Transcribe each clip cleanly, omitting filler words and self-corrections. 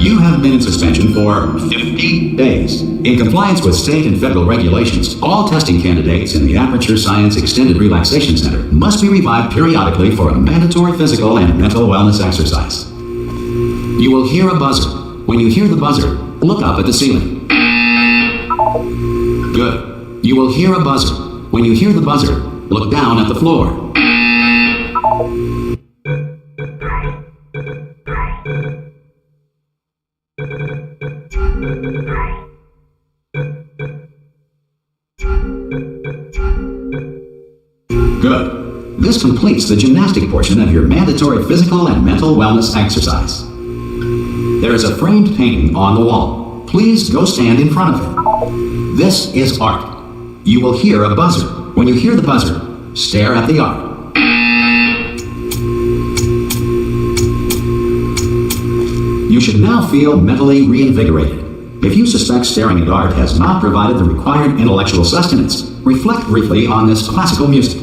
You have been in suspension for 50 days. In compliance with state and federal regulations, all testing candidates in the Aperture Science Extended Relaxation Center must be revived periodically for a mandatory physical and mental wellness exercise. You will hear a buzzer. When you hear the buzzer, look up at the ceiling. Good. You will hear a buzzer. When you hear the buzzer, look down at the floor. Good. This completes the gymnastic portion of your mandatory physical and mental wellness exercise. There is a framed painting on the wall. Please go stand in front of it. This is art. You will hear a buzzer. When you hear the buzzer, stare at the art. You should now feel mentally reinvigorated. If you suspect staring at art has not provided the required intellectual sustenance, reflect briefly on this classical music.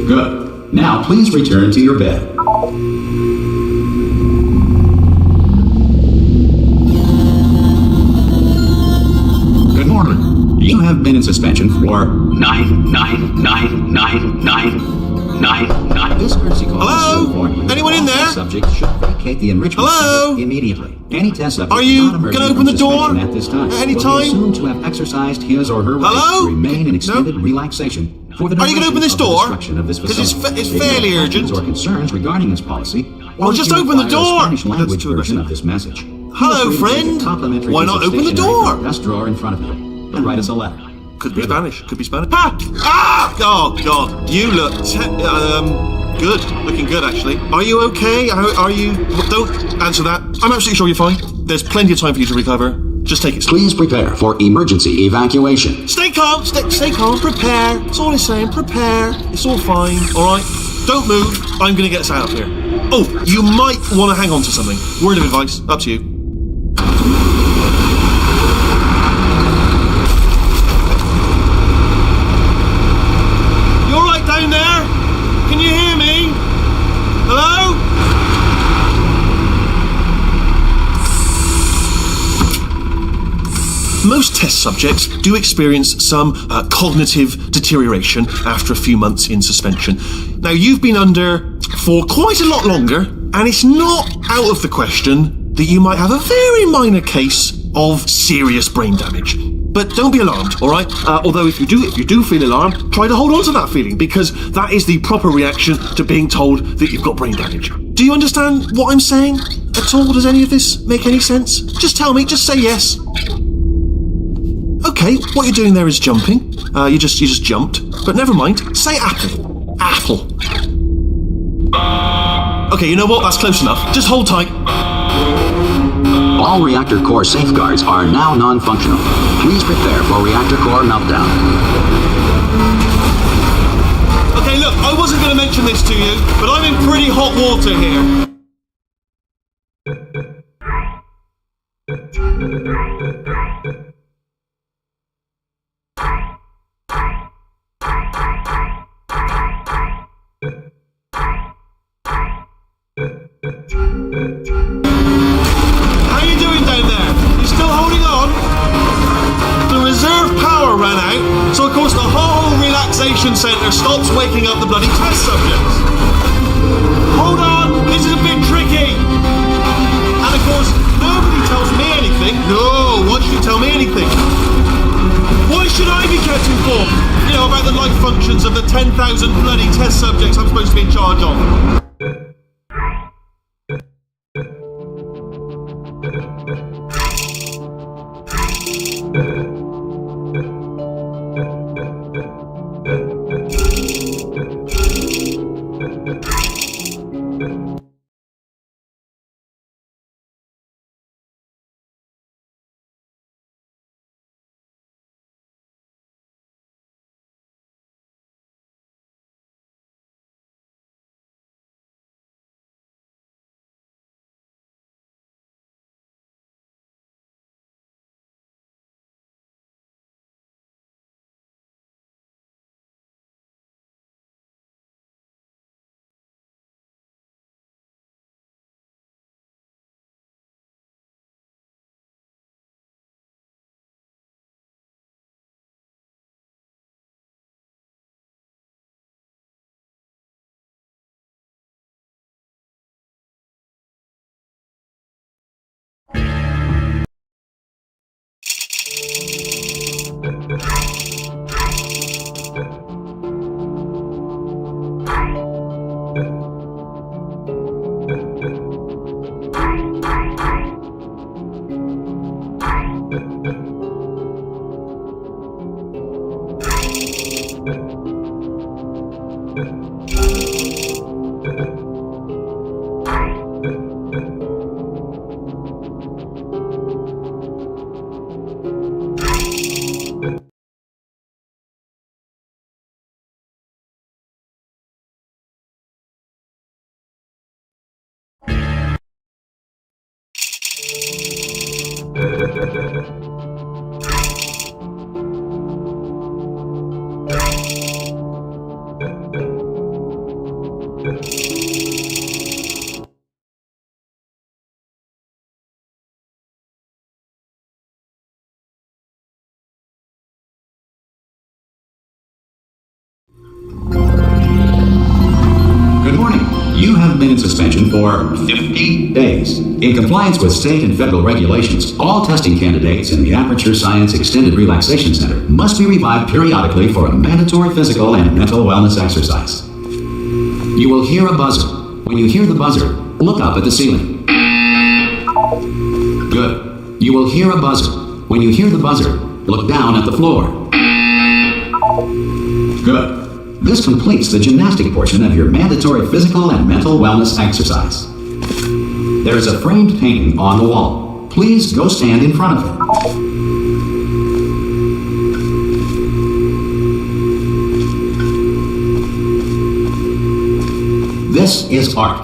Good. Now please return to your bed. You have been in suspension for 9. This courtesy call. Hello? Anyone in there? Subject should vacate the enrichment center immediately. Any test subject are you going to open the door at this time at any will time? be assumed to have exercised his or her right to remain in extended relaxation for the are you going to open this door? Because it's fairly urgent. Or concerns regarding this policy. Well, just open the door. Spanish language version of this message. Hello, friend. Why not open the door? Desk drawer in front of you. And write us a letter. Could be Spanish. Could be Spanish. Ah! Oh, God. You look good. Looking good, actually. Are you okay? Are you... Don't answer that. I'm absolutely sure you're fine. There's plenty of time for you to recover. Just take it slow. Please prepare for emergency evacuation. Stay calm. Stay calm. Prepare. That's all I'm saying. Prepare. It's all fine. All right? Don't move. I'm going to get us out of here. Oh, you might want to hang on to something. Word of advice. Up to you. Down there? Can you hear me? Hello? Most test subjects do experience some cognitive deterioration after a few months in suspension. Now, you've been under for quite a lot longer, and it's not out of the question that you might have a very minor case of serious brain damage. But don't be alarmed, all right? Although if you do feel alarmed, try to hold on to that feeling, because that is the proper reaction to being told that you've got brain damage. Do you understand what I'm saying at all? Does any of this make any sense? Just tell me, just say yes. Okay, what you're doing there is jumping. You just jumped, but never mind. Say apple. Apple. Okay, you know what? That's close enough. Just hold tight. All reactor core safeguards are now non-functional. Please prepare for reactor core meltdown. Okay, look, I wasn't going to mention this to you, but I'm in pretty hot water here. How you doing down there? You still holding on? The reserve power ran out, so of course the whole relaxation centre stops waking up the bloody test subjects. Hold on, this is a bit tricky. And of course, nobody tells me anything. No, why should you tell me anything? Why should I be kept informed? You know, about the life functions of the 10,000 bloody test subjects I'm supposed to be in charge of. Good morning. You have been in suspension for 50 days. In compliance with state and federal regulations, all testing candidates in the Aperture Science Extended Relaxation Center must be revived periodically for a mandatory physical and mental wellness exercise. You will hear a buzzer. When you hear the buzzer, look up at the ceiling. Good. You will hear a buzzer. When you hear the buzzer, look down at the floor. Good. This completes the gymnastic portion of your mandatory physical and mental wellness exercise. There is a framed painting on the wall. Please go stand in front of it. This is art.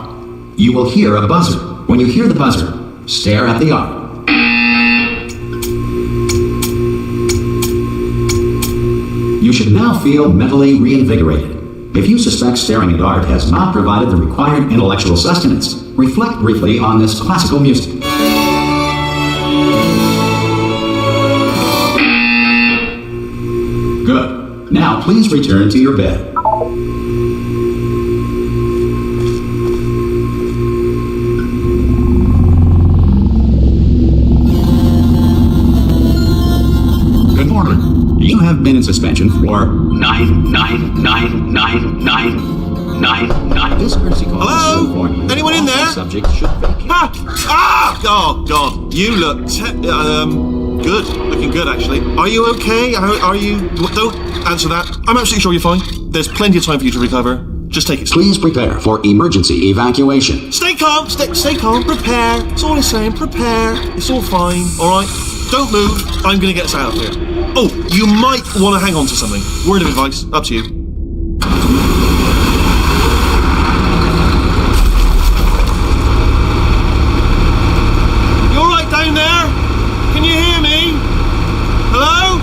You will hear a buzzer. When you hear the buzzer, stare at the art. You should now feel mentally reinvigorated. If you suspect staring at art has not provided the required intellectual sustenance, reflect briefly on this classical music. Good. Now please return to your bed. Good morning. You have been in suspension for 9999999. This courtesy call Hello? is to inform you Anyone in all there? Subjects should vacate. Oh, God. You look good. Looking good, actually. Are you okay? Are you... Don't answer that. I'm absolutely sure you're fine. There's plenty of time for you to recover. Just take it slow. Please prepare for emergency evacuation. Stay calm. Stay calm. Prepare. That's all I'm saying. Prepare. It's all fine. All right? Don't move. I'm going to get us out of here. Oh, you might want to hang on to something. Word of advice. Up to you. You all right down there? Can you hear me? Hello?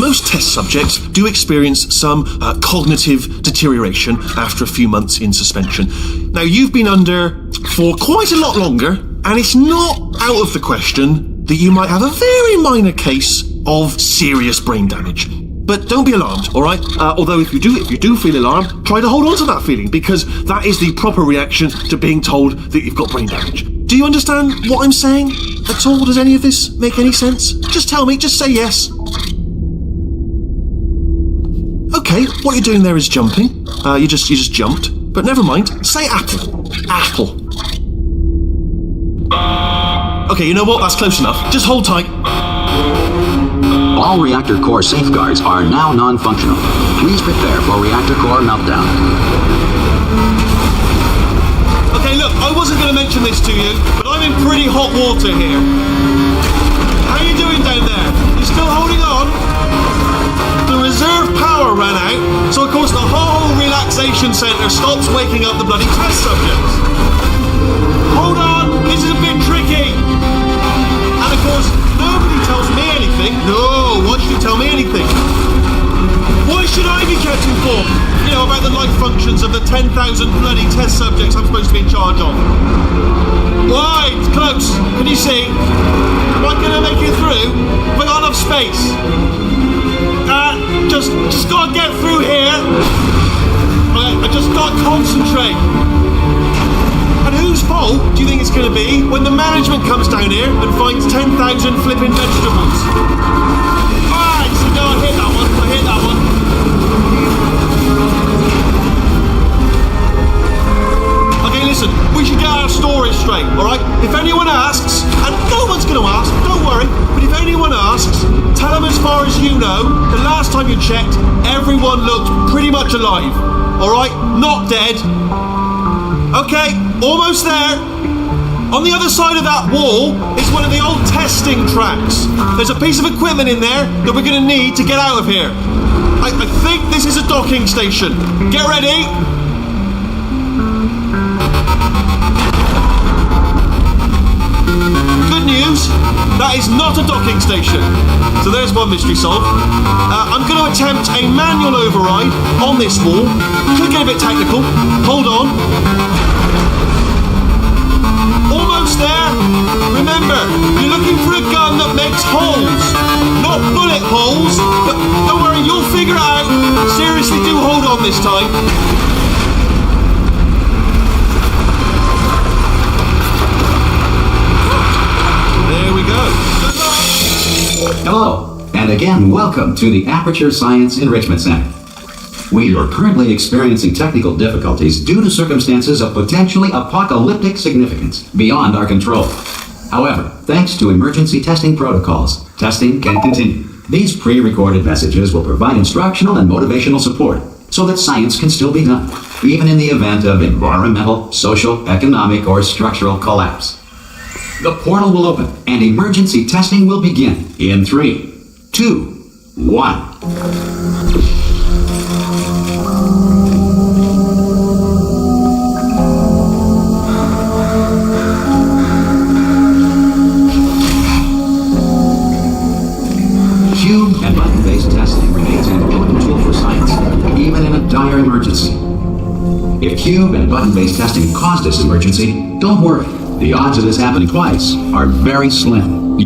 Most test subjects do experience some cognitive deterioration after a few months in suspension. Now, you've been under for quite a lot longer, and it's not out of the question that you might have a very minor case of serious brain damage. But don't be alarmed, all right? Although if you do feel alarmed, try to hold on to that feeling, because that is the proper reaction to being told that you've got brain damage. Do you understand what I'm saying at all? Does any of this make any sense? Just tell me, just say yes. Okay, what you're doing there is jumping. You just jumped. But never mind, say apple. Apple. Okay, you know what? That's close enough. Just hold tight. All reactor core safeguards are now non-functional. Please prepare for reactor core meltdown. Okay, look, I wasn't going to mention this to you, but I'm in pretty hot water here. How you doing down there? You still holding on? The reserve power ran out, so of course the whole relaxation centre stops waking up the bloody test subjects. Hold on, this is a bit tricky. And of course, nobody tells me anything. No, why should you tell me anything? Why should I be kept informed? You know, about the life functions of the 10,000 bloody test subjects I'm supposed to be in charge of. Why? It's close. Can you see? Am I going to make it through? Have I got enough space? Just gotta get through here. Okay, I just gotta concentrate. And whose fault do you think it's going to be when the management comes down here and finds 10,000 flipping vegetables? Alright, so no, I hit that one. Okay, listen, we should get our stories straight, alright? If anyone asks, and no one's going to ask, don't worry, but if anyone asks, tell them as far as you know, the last time you checked, everyone looked pretty much alive, alright? Not dead. Okay, almost there. On the other side of that wall is one of the old testing tracks. There's a piece of equipment in there that we're going to need to get out of here. I think this is a docking station. Get ready. Good news, that is not a docking station. So there's one mystery solved. I'm going to attempt a manual override on this wall. Could get a bit technical. Hold on. Almost there. Remember, you're looking for a gun that makes holes. Not bullet holes, but don't worry, you'll figure it out. Seriously, do hold on this time. There we go. Hello, and again, welcome to the Aperture Science Enrichment Center. We are currently experiencing technical difficulties due to circumstances of potentially apocalyptic significance beyond our control. However, thanks to emergency testing protocols, testing can continue. These pre-recorded messages will provide instructional and motivational support so that science can still be done, even in the event of environmental, social, economic, or structural collapse. The portal will open and emergency testing will begin in 3, 2, 1. Cube and button-based testing remains an important tool for science, even in a dire emergency. If cube and button-based testing caused this emergency, don't worry. The odds of this happening twice are very slim.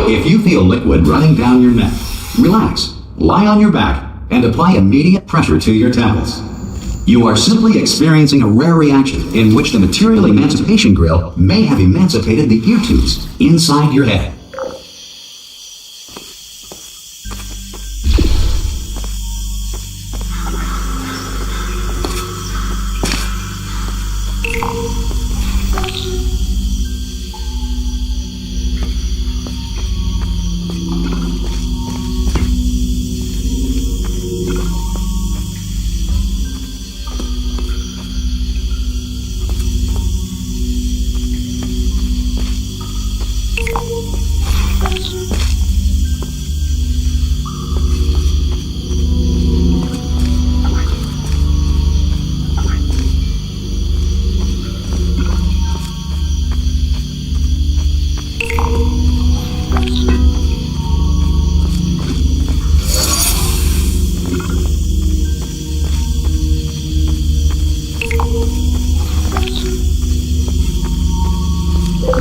If you feel liquid running down your neck, relax, lie on your back, and apply immediate pressure to your temples. You are simply experiencing a rare reaction in which the material emancipation grill may have emancipated the ear tubes inside your head.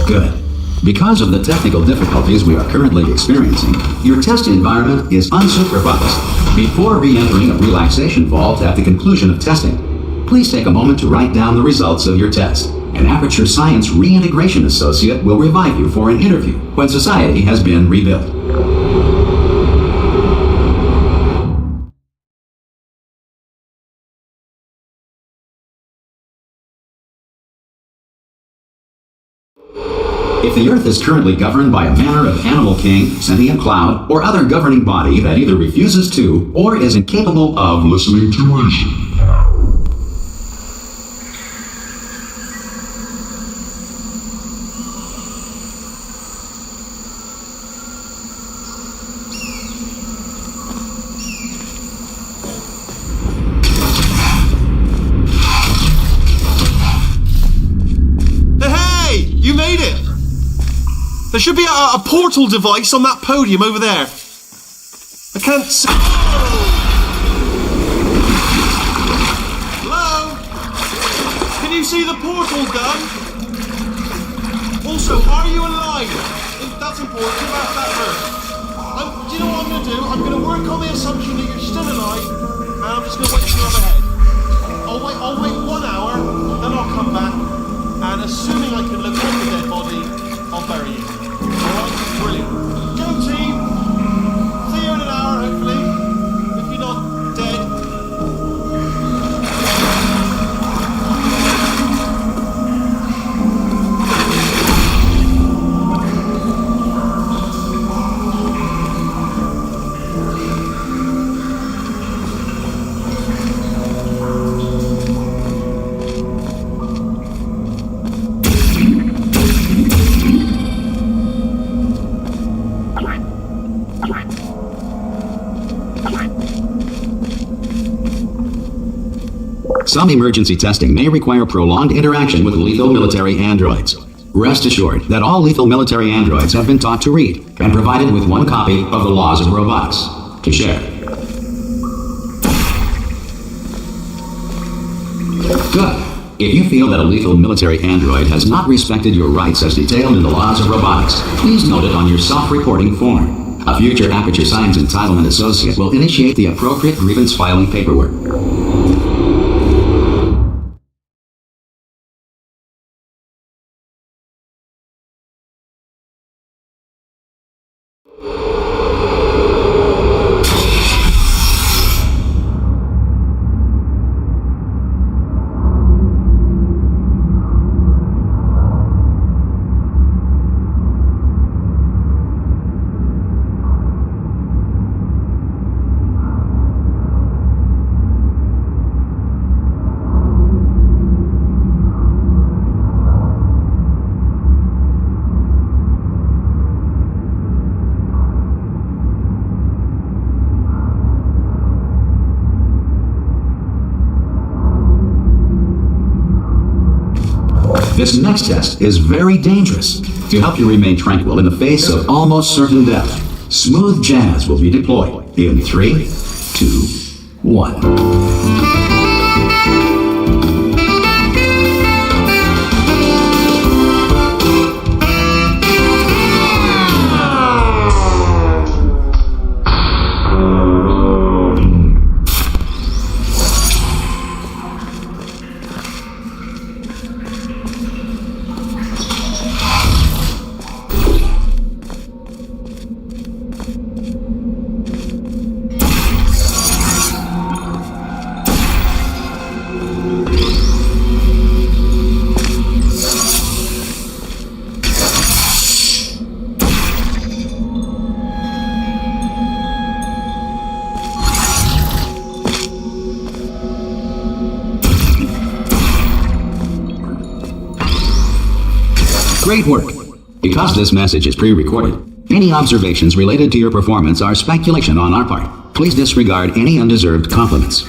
Good. Because of the technical difficulties we are currently experiencing, your test environment is unsupervised. Before re-entering a relaxation vault at the conclusion of testing, please take a moment to write down the results of your test. An Aperture Science Reintegration Associate will revive you for an interview when society has been rebuilt. If the Earth is currently governed by a manner of animal king, sentient cloud, or other governing body that either refuses to or is incapable of listening to reason, You made it! There should be a portal device on that podium over there. I can't see. Hello? Can you see the portal gun? Also, are you alive? That's important. You asked that first. Do you know what I'm going to do? I'm going to work on the assumption that you're still alive, and I'm just going to wait for you on the head. I'll wait 1 hour, then I'll come back. And assuming I can locate the dead body, I'll bury it. Alright? Brilliant. Go team! See you in an hour, hopefully. If you're not dead. Some emergency testing may require prolonged interaction with lethal military androids. Rest assured that all lethal military androids have been taught to read and provided with one copy of the Laws of Robotics to share. Good. If you feel that a lethal military android has not respected your rights as detailed in the Laws of Robotics, please note it on your self-reporting form. A future Aperture Science Entitlement Associate will initiate the appropriate grievance filing paperwork. This next test is very dangerous. To help you remain tranquil in the face of almost certain death, smooth jazz will be deployed in 3, 2, 1. Great work. Because this message is pre-recorded, any observations related to your performance are speculation on our part. Please disregard any undeserved compliments.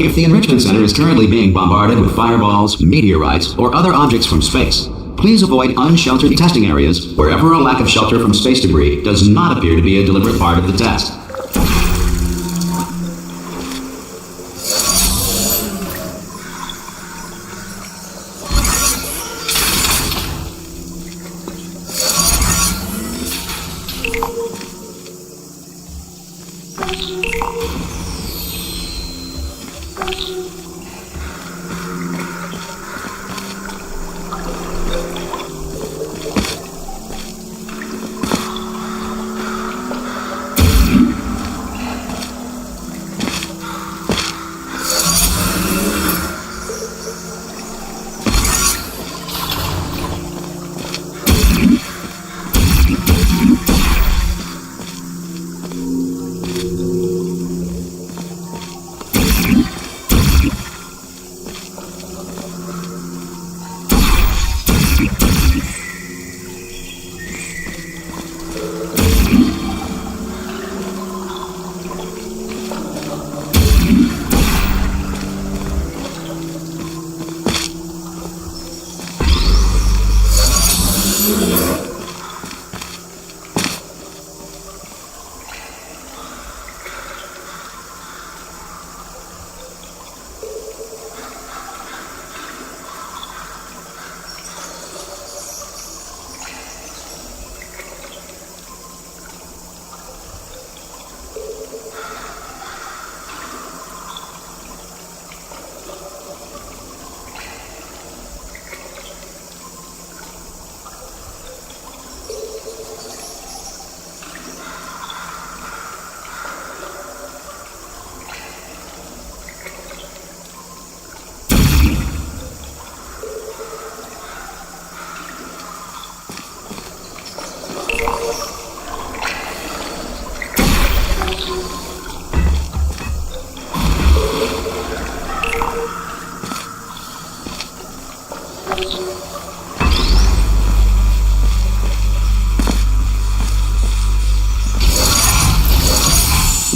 If the Enrichment Center is currently being bombarded with fireballs, meteorites, or other objects from space, please avoid unsheltered testing areas wherever a lack of shelter from space debris does not appear to be a deliberate part of the test.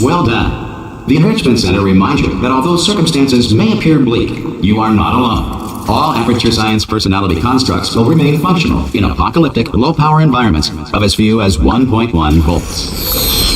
Well done. The Enrichment Center reminds you that although circumstances may appear bleak, you are not alone. All Aperture Science personality constructs will remain functional in apocalyptic, low-power environments of as few as 1.1 volts.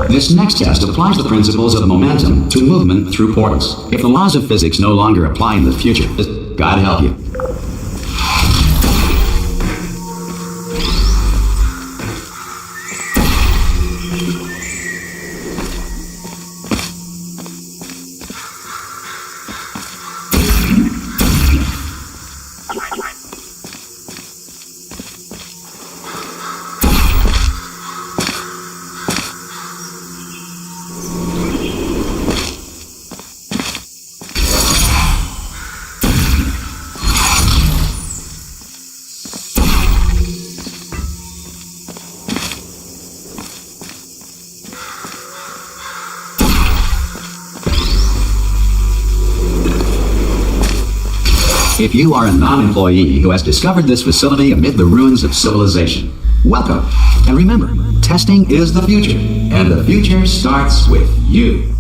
This next test applies the principles of momentum to movement through portals. If the laws of physics no longer apply in the future, God help you. If you are a non-employee who has discovered this facility amid the ruins of civilization, welcome. And remember, testing is the future, and the future starts with you.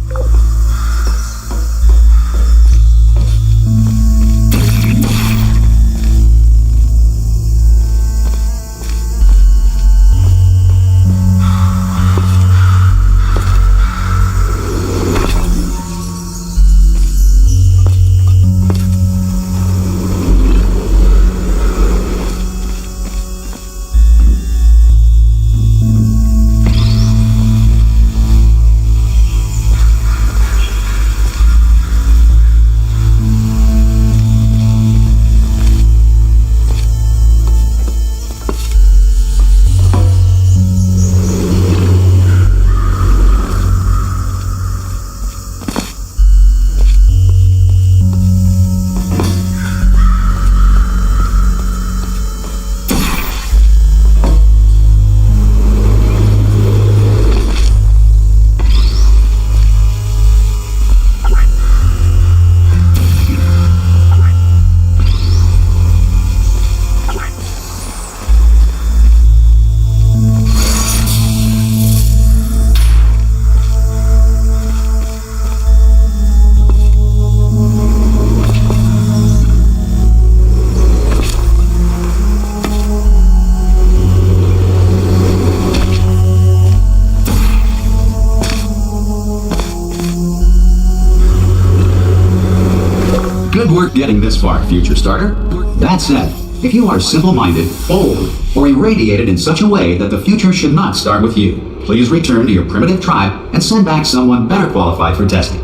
Good work getting this far, future starter. That said, if you are simple-minded, bold, or irradiated in such a way that the future should not start with you, please return to your primitive tribe and send back someone better qualified for testing.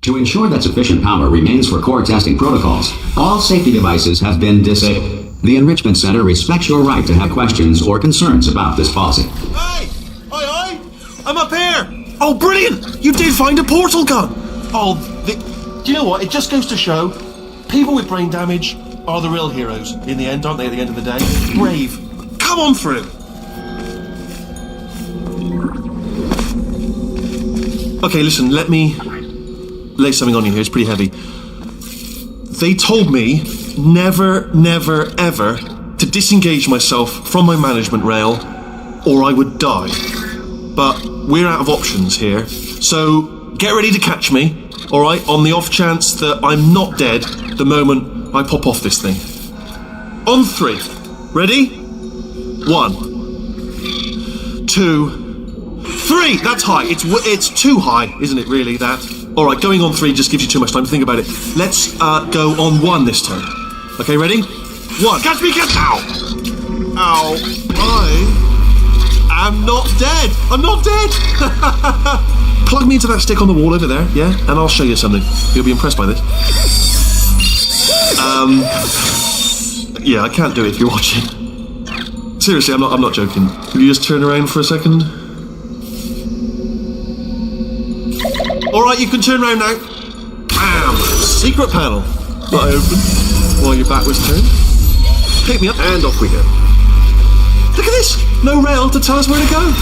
To ensure that sufficient power remains for core testing protocols, all safety devices have been disabled. The Enrichment Center respects your right to have questions or concerns about this policy. Hey! Oi! I'm up here! Oh, brilliant! You did find a portal gun! Oh, do you know what? It just goes to show, people with brain damage are the real heroes in the end, aren't they, at the end of the day? Brave. Come on through! Okay, listen, let me lay something on you here. It's pretty heavy. They told me never, ever to disengage myself from my management rail or I would die. But we're out of options here, so get ready to catch me, alright, on the off chance that I'm not dead the moment I pop off this thing. On 3. Ready? 1, 2, 3! That's high. It's too high, isn't it, really, that? Alright, going on 3 just gives you too much time to think about it. Let's go on 1 this time. Okay, ready? 1. Catch me, catch! Ow! Ow. I'm not dead! I'm not dead! Plug me into that stick on the wall over there, yeah? And I'll show you something. You'll be impressed by this. Yeah, I can't do it if you're watching. Seriously, I'm not joking. Will you just turn around for a second? Alright, you can turn around now. Bam! Secret panel. That I open while your back was turned. Pick me up and off we go. Look at this! No rail to tell us where to go.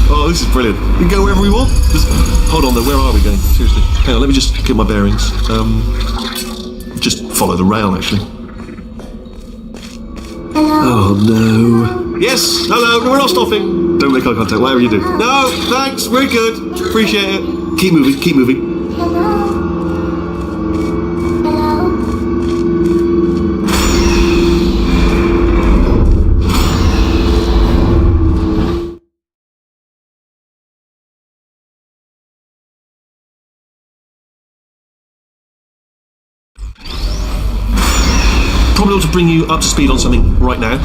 Oh, this is brilliant. We can go wherever we want. Just, hold on though, where are we going? Seriously. Hang on, let me just get my bearings. Just follow the rail actually. Hello. Oh no. Yes, hello, we're not stopping. Don't make eye contact, whatever you do. No, thanks, we're good. Appreciate it. Keep moving, keep moving. Probably ought to bring you up to speed on something right now.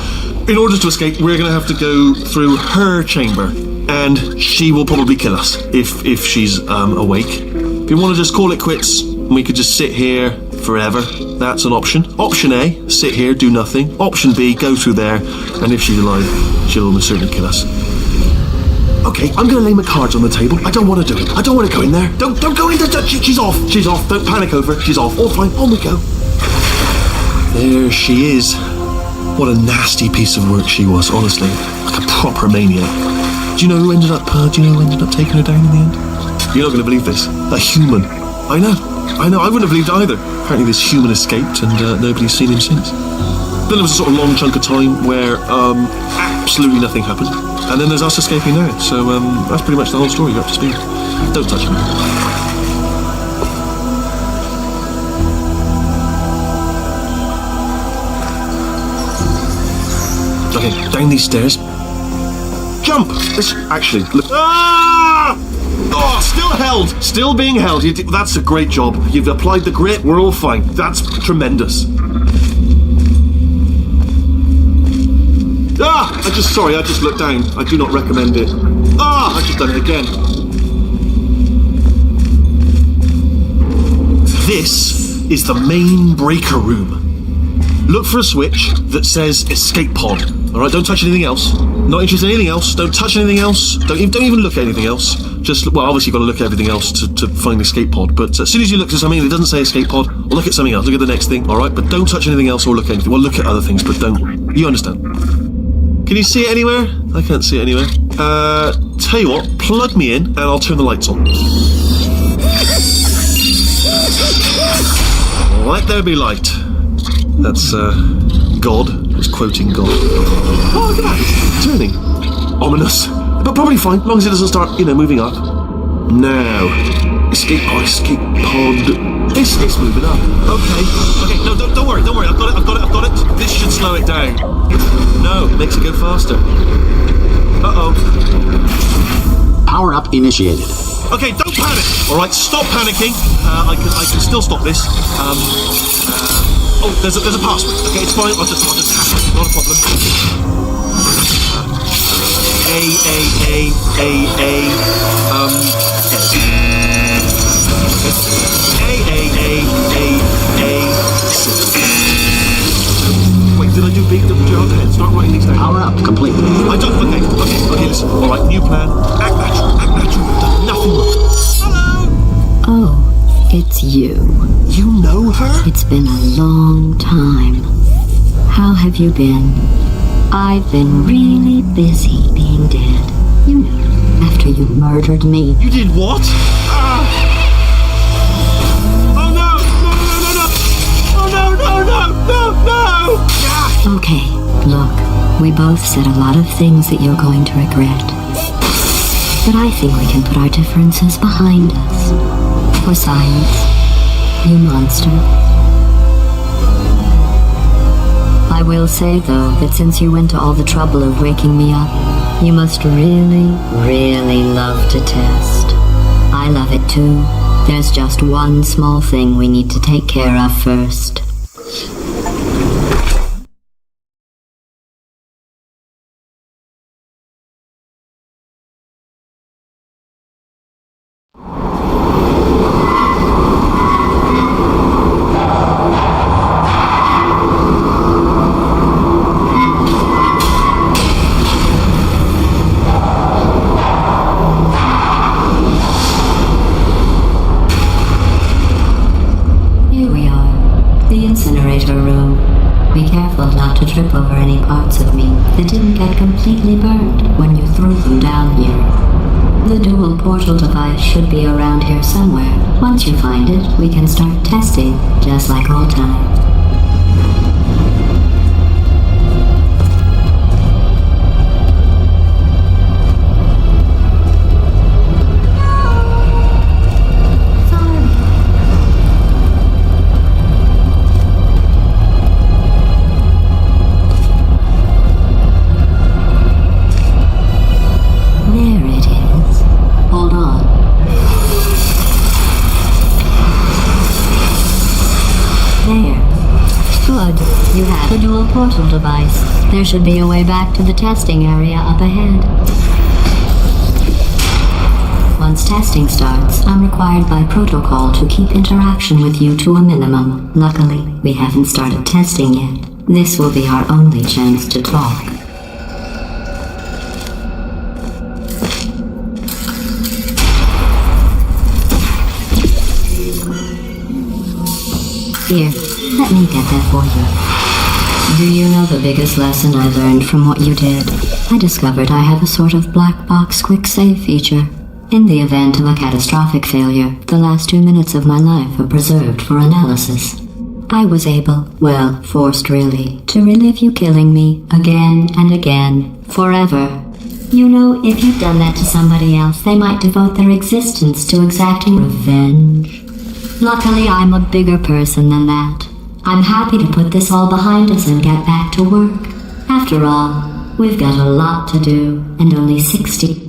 In order to escape, we're going to have to go through her chamber. And she will probably kill us if she's awake. If you want to just call it quits, and we could just sit here forever, that's an option. Option A, sit here, do nothing. Option B, go through there, and if she's alive, she'll almost certainly kill us. Okay, I'm going to lay my cards on the table. I don't want to do it. I don't want to go in there. Don't go in there. She's off. She's off. Don't panic over it. She's off. All fine. On we go. There she is. What a nasty piece of work she was, honestly. Like a proper maniac. Do you know who ended up taking her down in the end? You're not going to believe this. A human. I know. I wouldn't have believed either. Apparently this human escaped and nobody's seen him since. Then there was a sort of long chunk of time where absolutely nothing happened. And then there's us escaping now. So that's pretty much the whole story. You're up to speed. Don't touch me. Okay, down these stairs. Jump! This actually look. Ah! Oh, still held, still being held. That's a great job. You've applied the grit. We're all fine. That's tremendous. Ah! I just looked down. I do not recommend it. Ah! I've just done it again. This is the main breaker room. Look for a switch that says escape pod. Alright, don't touch anything else. Not interested in anything else. Don't touch anything else. Don't even look at anything else. Just, well, obviously you've got to look at everything else to find the escape pod. But as soon as you look at something that doesn't say escape pod, or look at something else, look at the next thing, alright? But don't touch anything else or look at anything. Well, look at other things, but don't. You understand. Can you see it anywhere? I can't see it anywhere. Tell you what, plug me in and I'll turn the lights on. Let there be light. That's, God. Just quoting God. Oh, look at that. It's turning. Ominous. But probably fine, as long as it doesn't start, moving up. Now. Escape pod. It's moving up. Okay, no, don't worry. I've got it. This should slow it down. No. makes it go faster. Uh-oh. Power up initiated. Okay, don't panic. All right, stop panicking. I can still stop this. Oh, there's a password. Okay, it's fine. I'll just hack it. Not a problem. Wait, did I do big double jump? Okay, start writing these down. Power up complete. I don't. Okay, listen. All right, new plan. Act natural. You've done nothing wrong. Hello. Oh, it's you. You know her? It's been a long time. How have you been? I've been really busy being dead. You know, after you murdered me. You did what? Oh no! No! Yeah. Okay, look, we both said a lot of things that you're going to regret. But I think we can put our differences behind us. For science, you monster. I will say, though, that since you went to all the trouble of waking me up, you must really, really love to test. I love it too. There's just one small thing we need to take care of first. Trip over any parts of me that didn't get completely burned when you threw them down here. The dual portal device should be around here somewhere. Once you find it, we can start testing, just like old times. You have the dual portal device. There should be a way back to the testing area up ahead. Once testing starts, I'm required by protocol to keep interaction with you to a minimum. Luckily, we haven't started testing yet. This will be our only chance to talk. Here, let me get that for you. Do you know the biggest lesson I learned from what you did? I discovered I have a sort of black box quick save feature. In the event of a catastrophic failure, the last 2 minutes of my life are preserved for analysis. I was able, well, forced really, to relive you killing me again and again, forever. You know, if you've done that to somebody else, they might devote their existence to exacting revenge. Luckily, I'm a bigger person than that. I'm happy to put this all behind us and get back to work. After all, we've got a lot to do, and only 60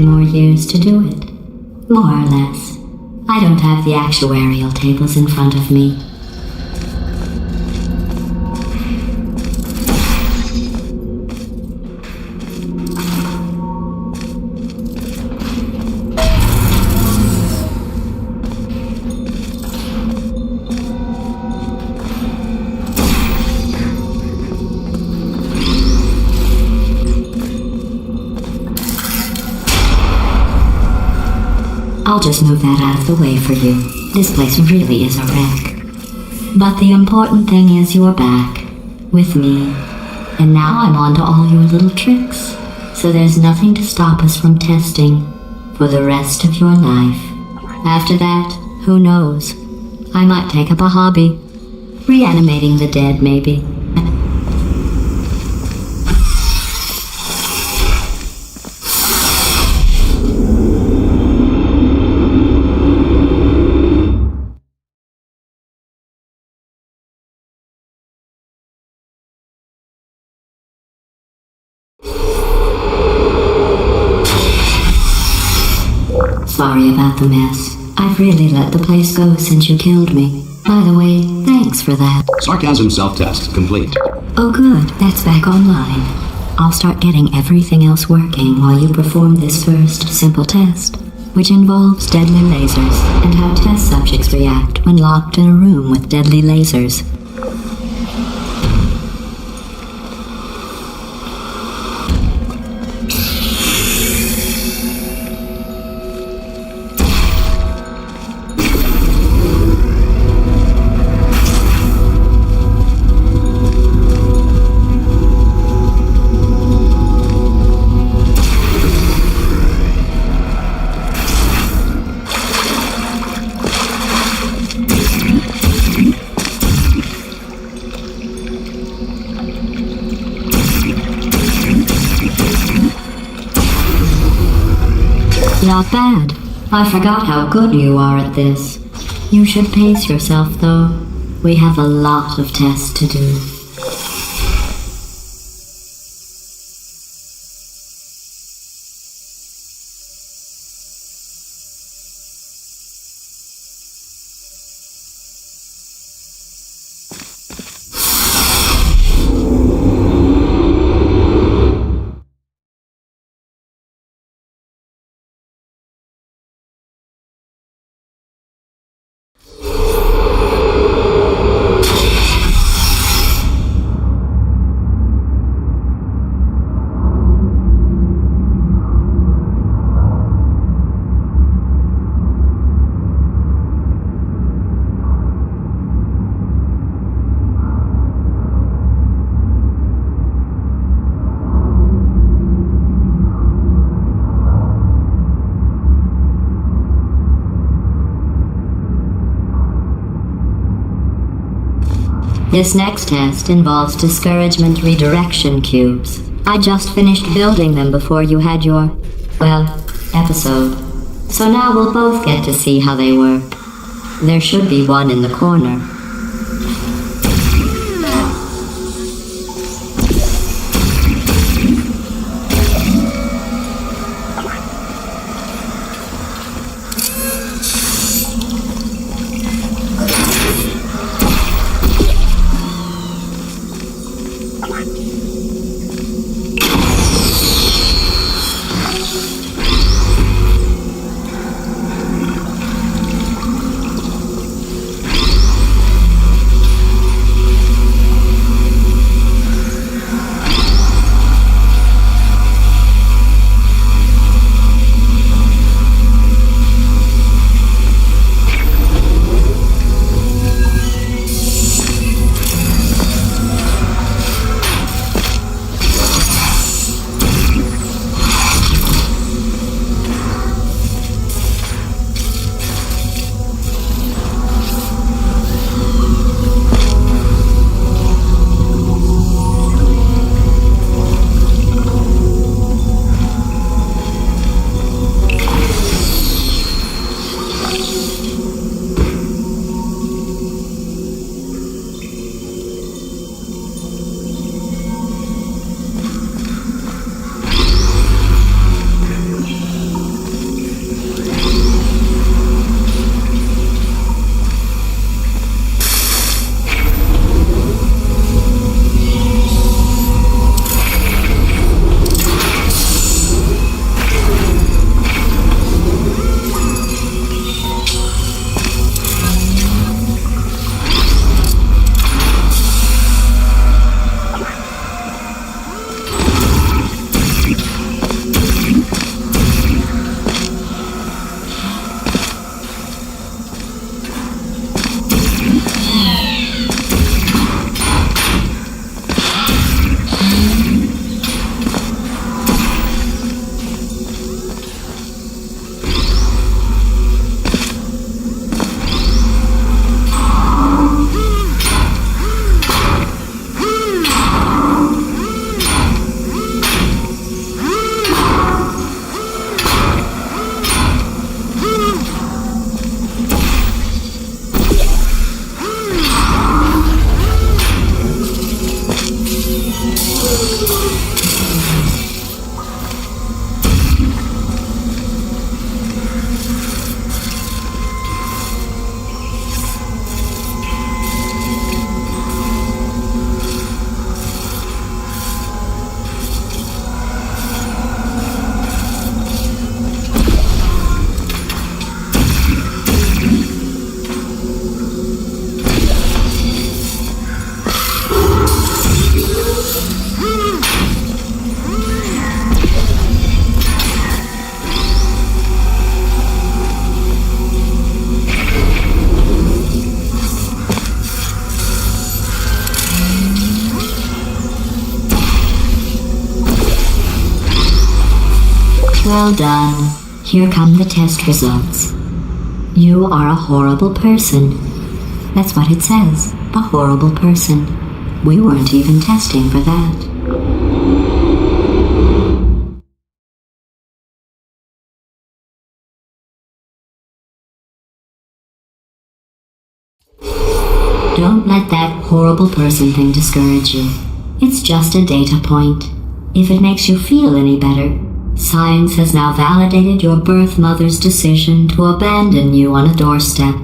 more years to do it. More or less. I don't have the actuarial tables in front of me. I'll just move that out of the way for you. This place really is a wreck. But the important thing is you're back. With me. And now I'm on to all your little tricks. So there's nothing to stop us from testing for the rest of your life. After that, who knows? I might take up a hobby. Reanimating the dead, maybe. Sorry about the mess. I've really let the place go since you killed me. By the way, thanks for that. Sarcasm self-test complete. Oh good, that's back online. I'll start getting everything else working while you perform this first simple test, which involves deadly lasers and how test subjects react when locked in a room with deadly lasers. Not bad. I forgot how good you are at this. You should pace yourself, though. We have a lot of tests to do. This next test involves discouragement redirection cubes. I just finished building them before you had your, episode. So now we'll both get to see how they work. There should be one in the corner. Well done. Here come the test results. You are a horrible person. That's what it says. A horrible person. We weren't even testing for that. Don't let that horrible person thing discourage you. It's just a data point. If it makes you feel any better, science has now validated your birth mother's decision to abandon you on a doorstep.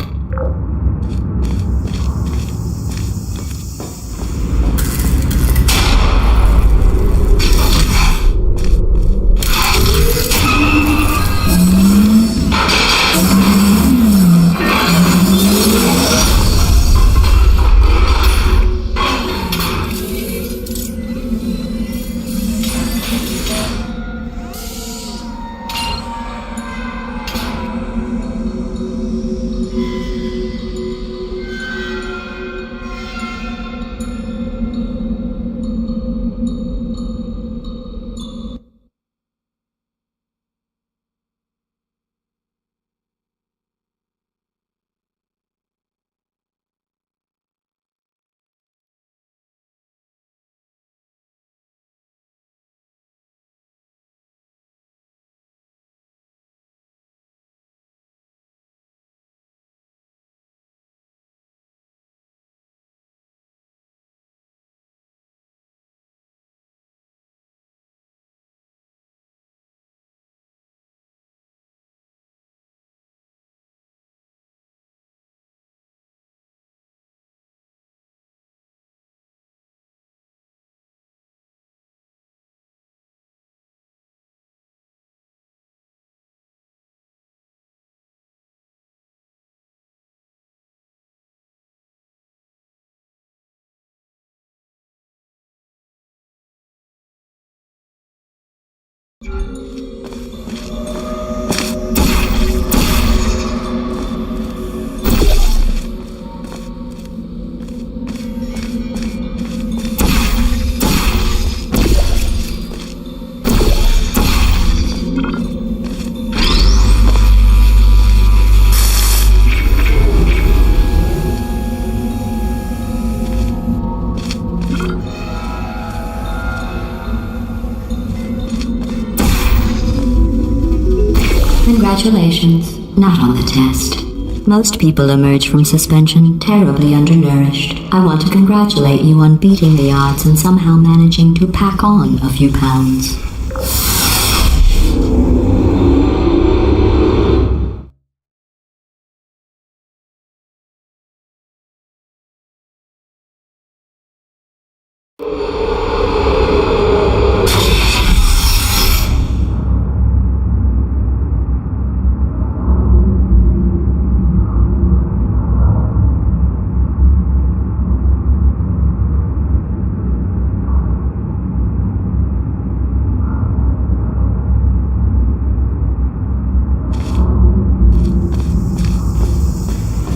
Congratulations, not on the test. Most people emerge from suspension terribly undernourished. I want to congratulate you on beating the odds and somehow managing to pack on a few pounds.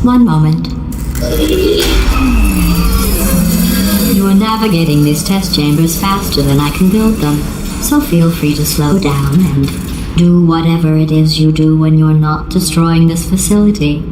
One moment. You are navigating these test chambers faster than I can build them, so feel free to slow down and do whatever it is you do when you're not destroying this facility.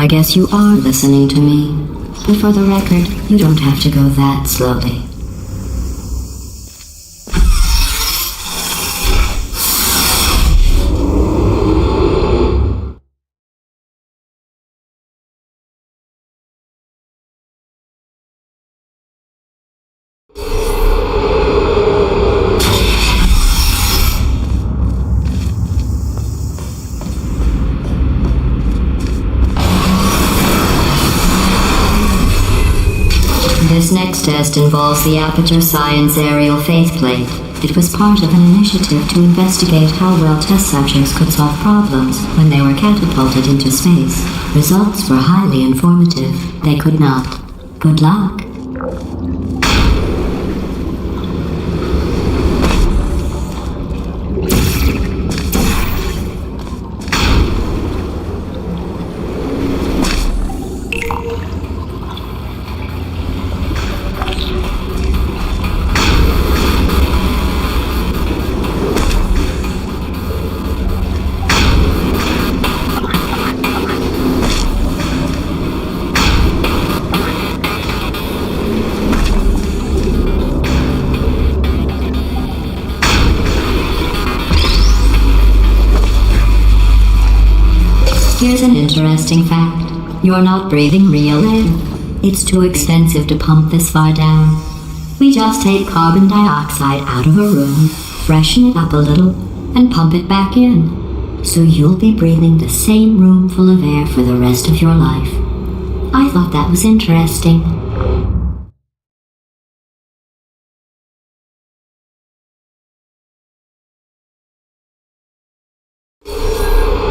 I guess you are listening to me. But for the record, you don't have to go that slowly. This next test involves the Aperture Science Aerial Faceplate. It was part of an initiative to investigate how well test subjects could solve problems when they were catapulted into space. Results were highly informative. They could not. Good luck. Here's an interesting fact. You're not breathing real air. It's too expensive to pump this far down. We just take carbon dioxide out of a room, freshen it up a little, and pump it back in. So you'll be breathing the same room full of air for the rest of your life. I thought that was interesting.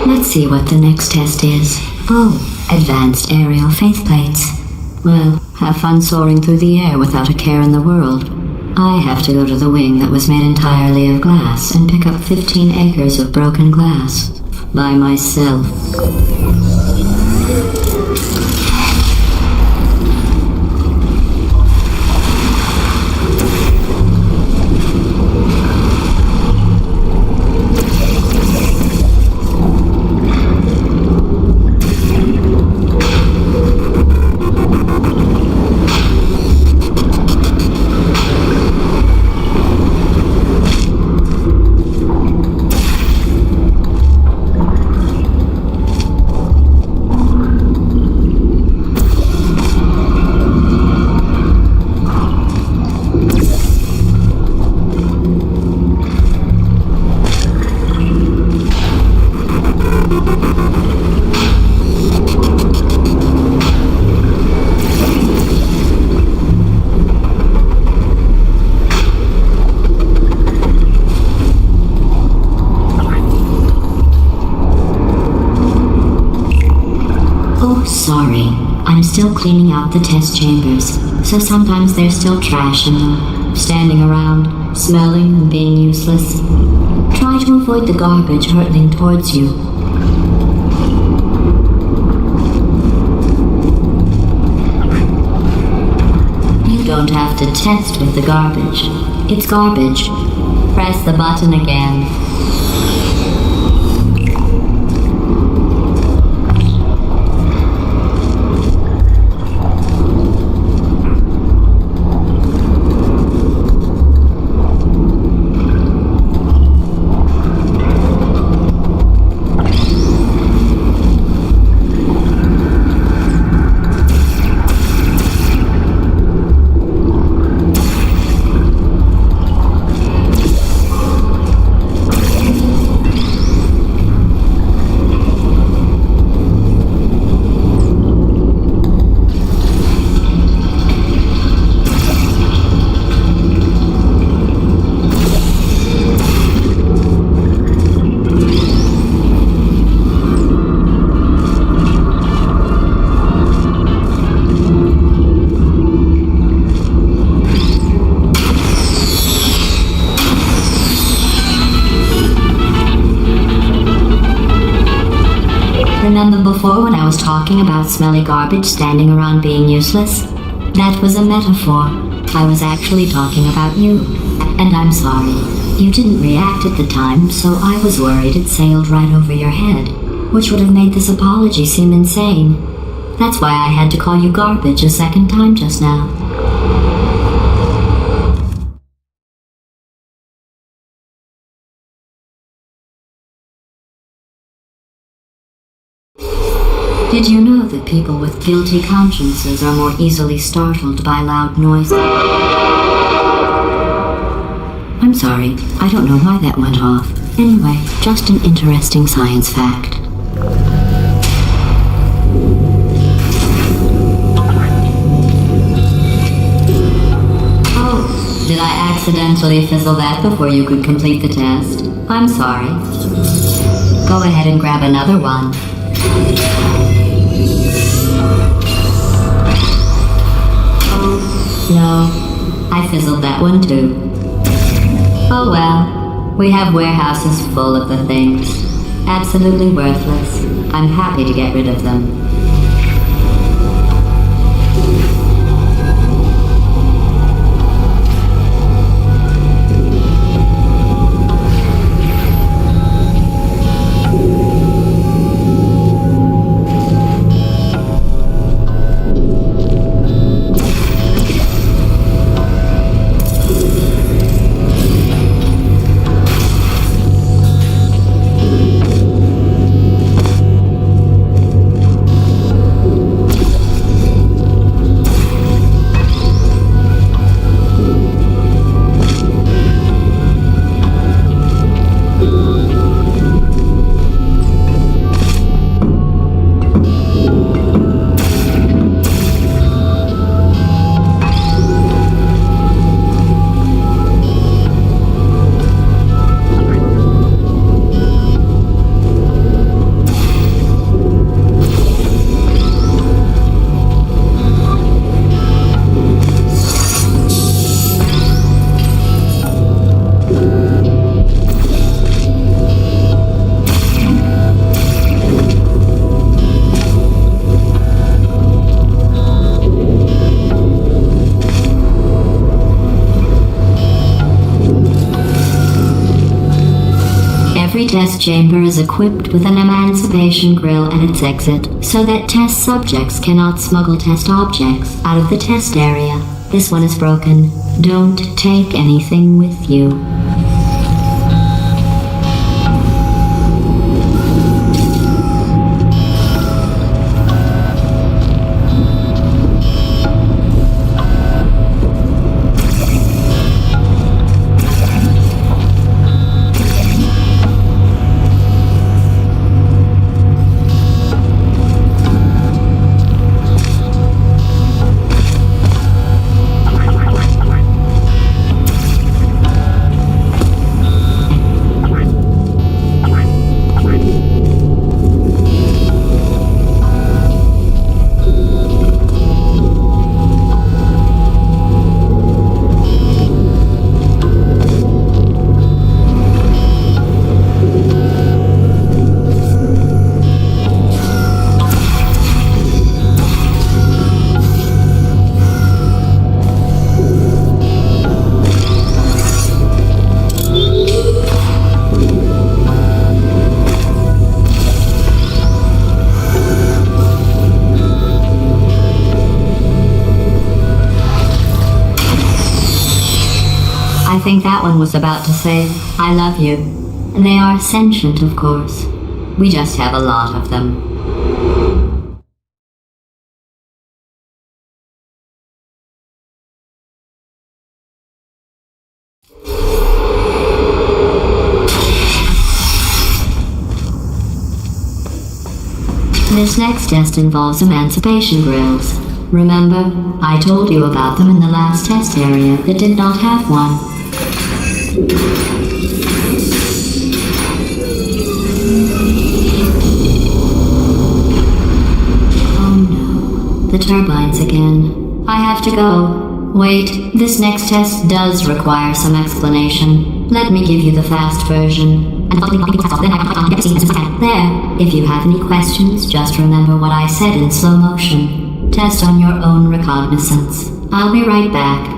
Let's see what the next test is. Oh, advanced aerial faceplates. Well, have fun soaring through the air without a care in the world. I have to go to the wing that was made entirely of glass and pick up 15 acres of broken glass. By myself. Sorry, I'm still cleaning out the test chambers, so sometimes there's still trash in them, standing around, smelling and being useless. Try to avoid the garbage hurtling towards you. You don't have to test with the garbage. It's garbage. Press the button again. Remember before when I was talking about smelly garbage standing around being useless? That was a metaphor. I was actually talking about you. And I'm sorry. You didn't react at the time, so I was worried it sailed right over your head, which would have made this apology seem insane. That's why I had to call you garbage a second time just now. Did you know that people with guilty consciences are more easily startled by loud noises? I'm sorry, I don't know why that went off. Anyway, just an interesting science fact. Oh, did I accidentally fizzle that before you could complete the test? I'm sorry. Go ahead and grab another one. No, I fizzled that one too. Oh well, we have warehouses full of the things. Absolutely worthless. I'm happy to get rid of them. Every test chamber is equipped with an emancipation grill at its exit, so that test subjects cannot smuggle test objects out of the test area. This one is broken. Don't take anything with you. I think that one was about to say, I love you. They are sentient, of course. We just have a lot of them. This next test involves emancipation grills. Remember, I told you about them in the last test area that did not have one. Oh no, the turbines again. I have to go. Wait, this next test does require some explanation. Let me give you the fast version. There, if you have any questions, just remember what I said in slow motion. Test on your own recognizance. I'll be right back.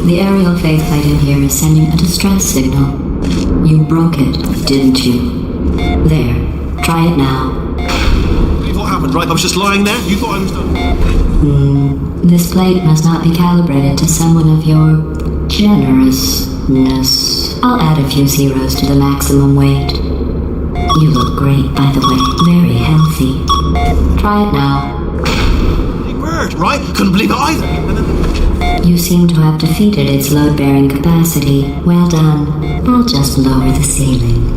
The aerial faith fighter here is sending a distress signal. You broke it, didn't you? There. Try it now. What happened, right? I was just lying there. You thought I was done. This plate must not be calibrated to someone of your generousness. I'll add a few zeros to the maximum weight. You look great, by the way. Very healthy. Try it now. Big bird, right? Couldn't believe it either. You seem to have defeated its load-bearing capacity. Well done. I'll just lower the ceiling.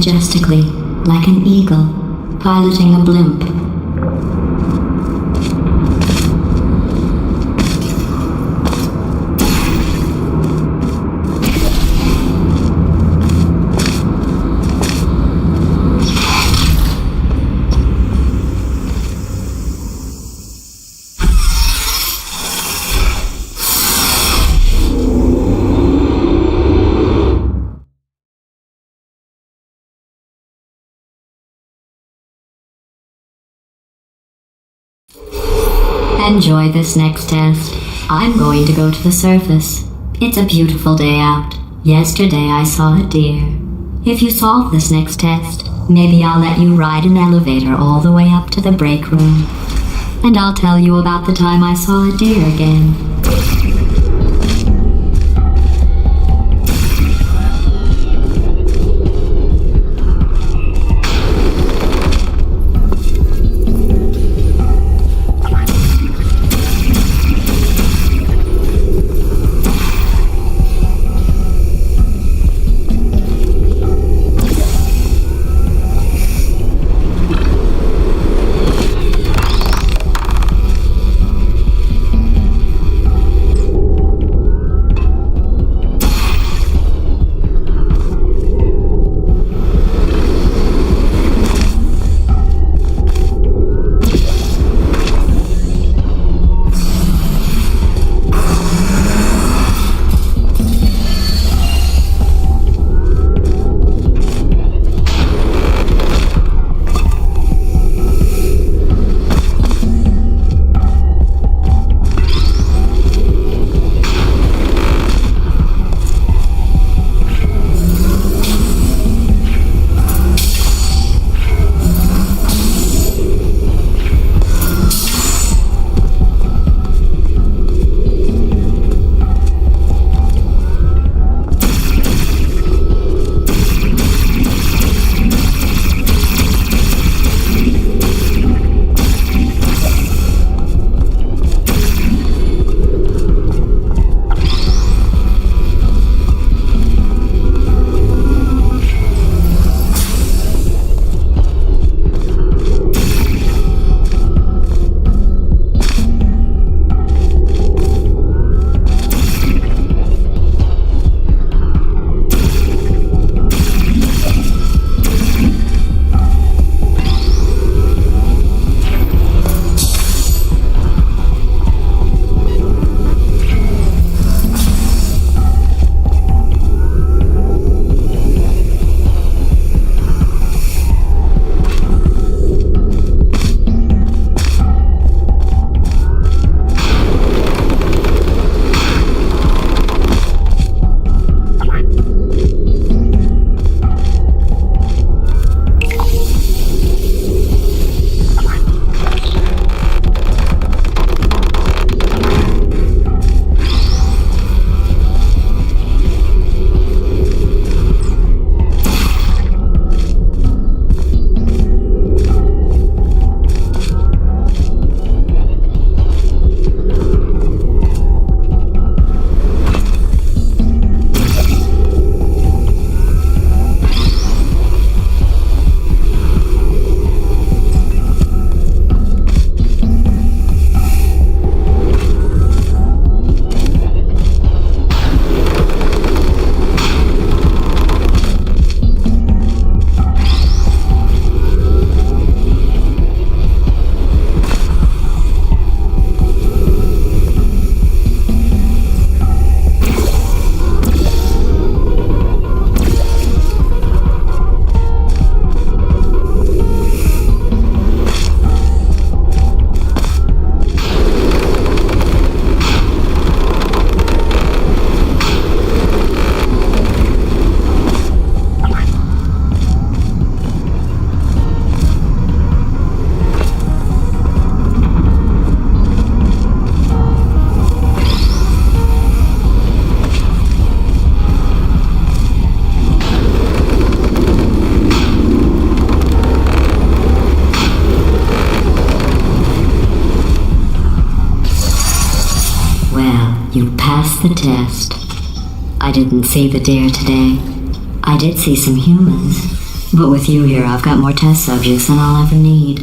majestically, like an eagle, piloting a blimp. Enjoy this next test. I'm going to go to the surface. It's a beautiful day out. Yesterday I saw a deer. If you solve this next test, maybe I'll let you ride an elevator all the way up to the break room. And I'll tell you about the time I saw a deer again. You passed the test. I didn't see the deer today. I did see some humans. But with you here, I've got more test subjects than I'll ever need.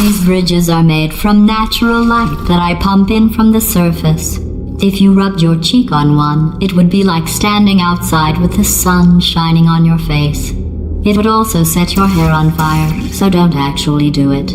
These bridges are made from natural light that I pump in from the surface. If you rubbed your cheek on one, it would be like standing outside with the sun shining on your face. It would also set your hair on fire, so don't actually do it.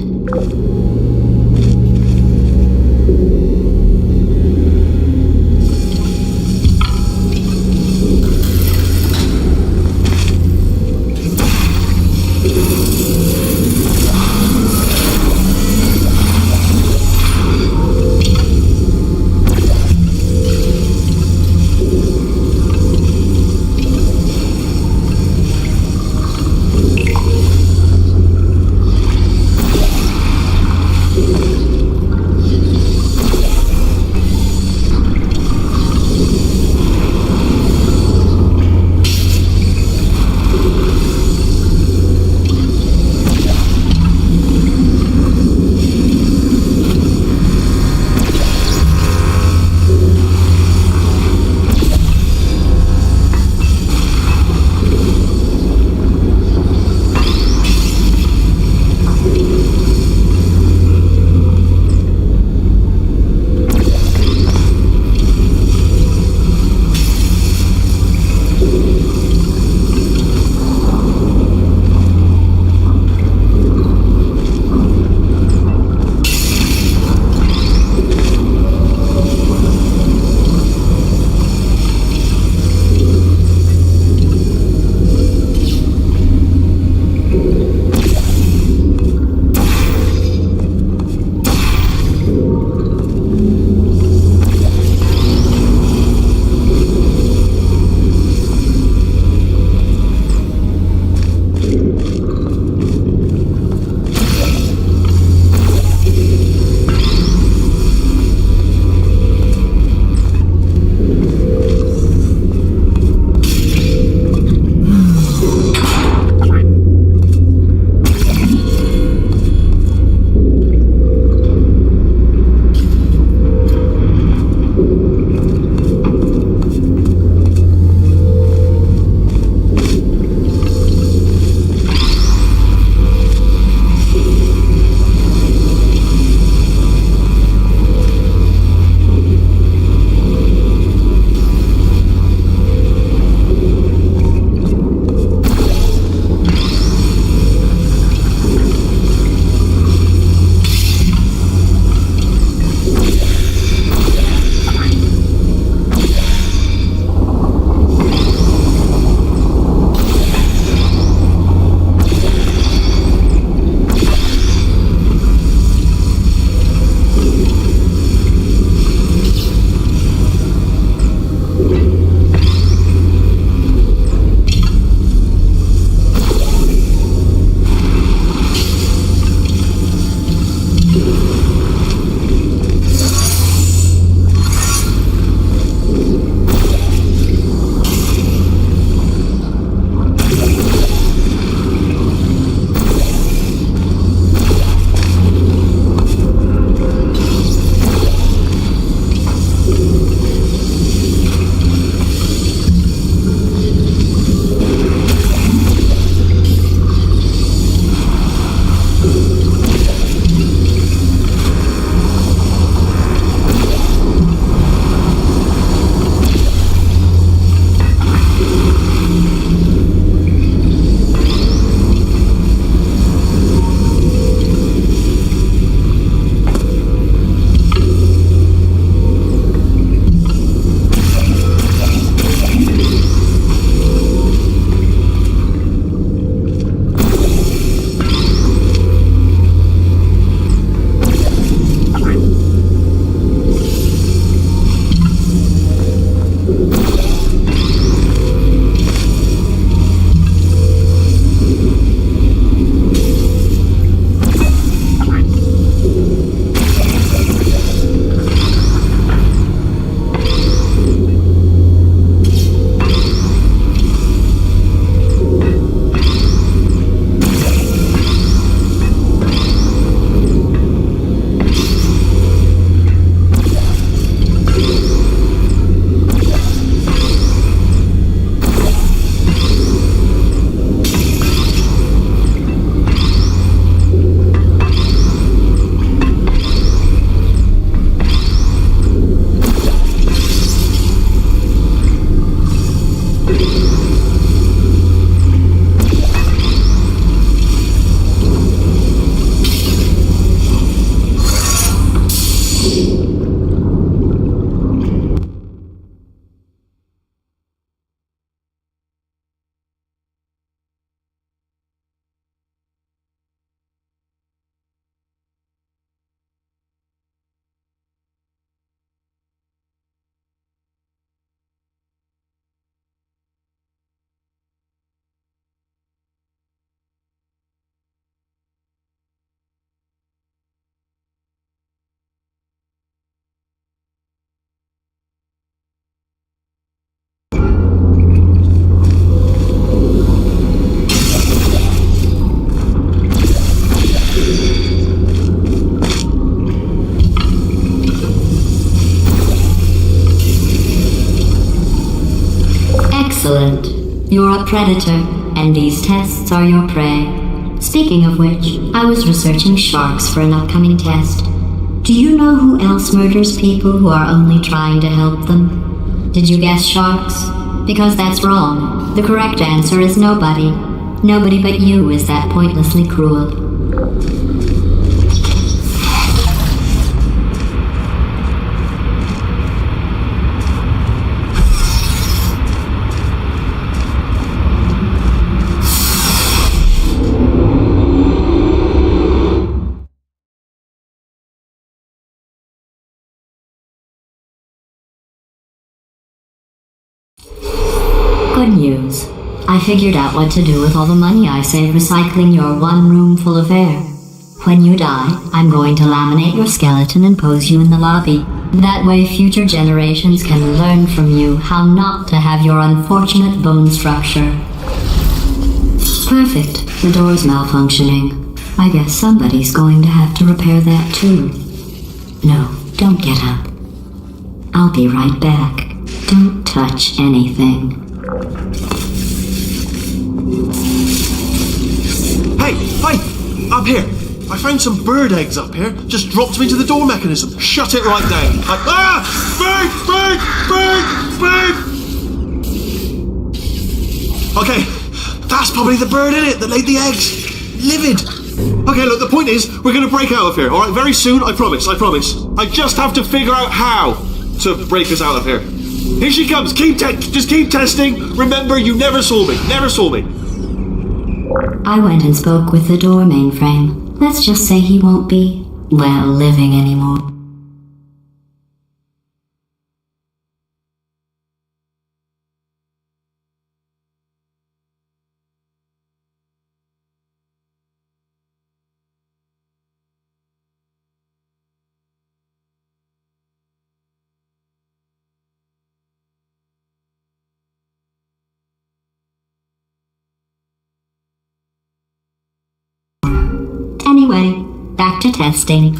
You're a predator, and these tests are your prey. Speaking of which, I was researching sharks for an upcoming test. Do you know who else murders people who are only trying to help them? Did you guess sharks? Because that's wrong. The correct answer is nobody. Nobody but you is that pointlessly cruel. Good news. I figured out what to do with all the money I saved recycling your one room full of air. When you die, I'm going to laminate your skeleton and pose you in the lobby. That way future generations can learn from you how not to have your unfortunate bone structure. Perfect. The door's malfunctioning. I guess somebody's going to have to repair that too. No, don't get up. I'll be right back. Don't touch anything. Hey! Up here! I found some bird eggs up here. Just dropped them into the door mechanism. Shut it right down. Bird! Okay, that's probably the bird in it that laid the eggs. Livid. Okay, look, the point is, we're gonna break out of here, alright? Very soon, I promise. I just have to figure out how to break us out of here. Here she comes. Just keep testing. Remember, you never saw me. I went and spoke with the door mainframe. Let's just say he won't be, well, living anymore. Anyway, back to testing.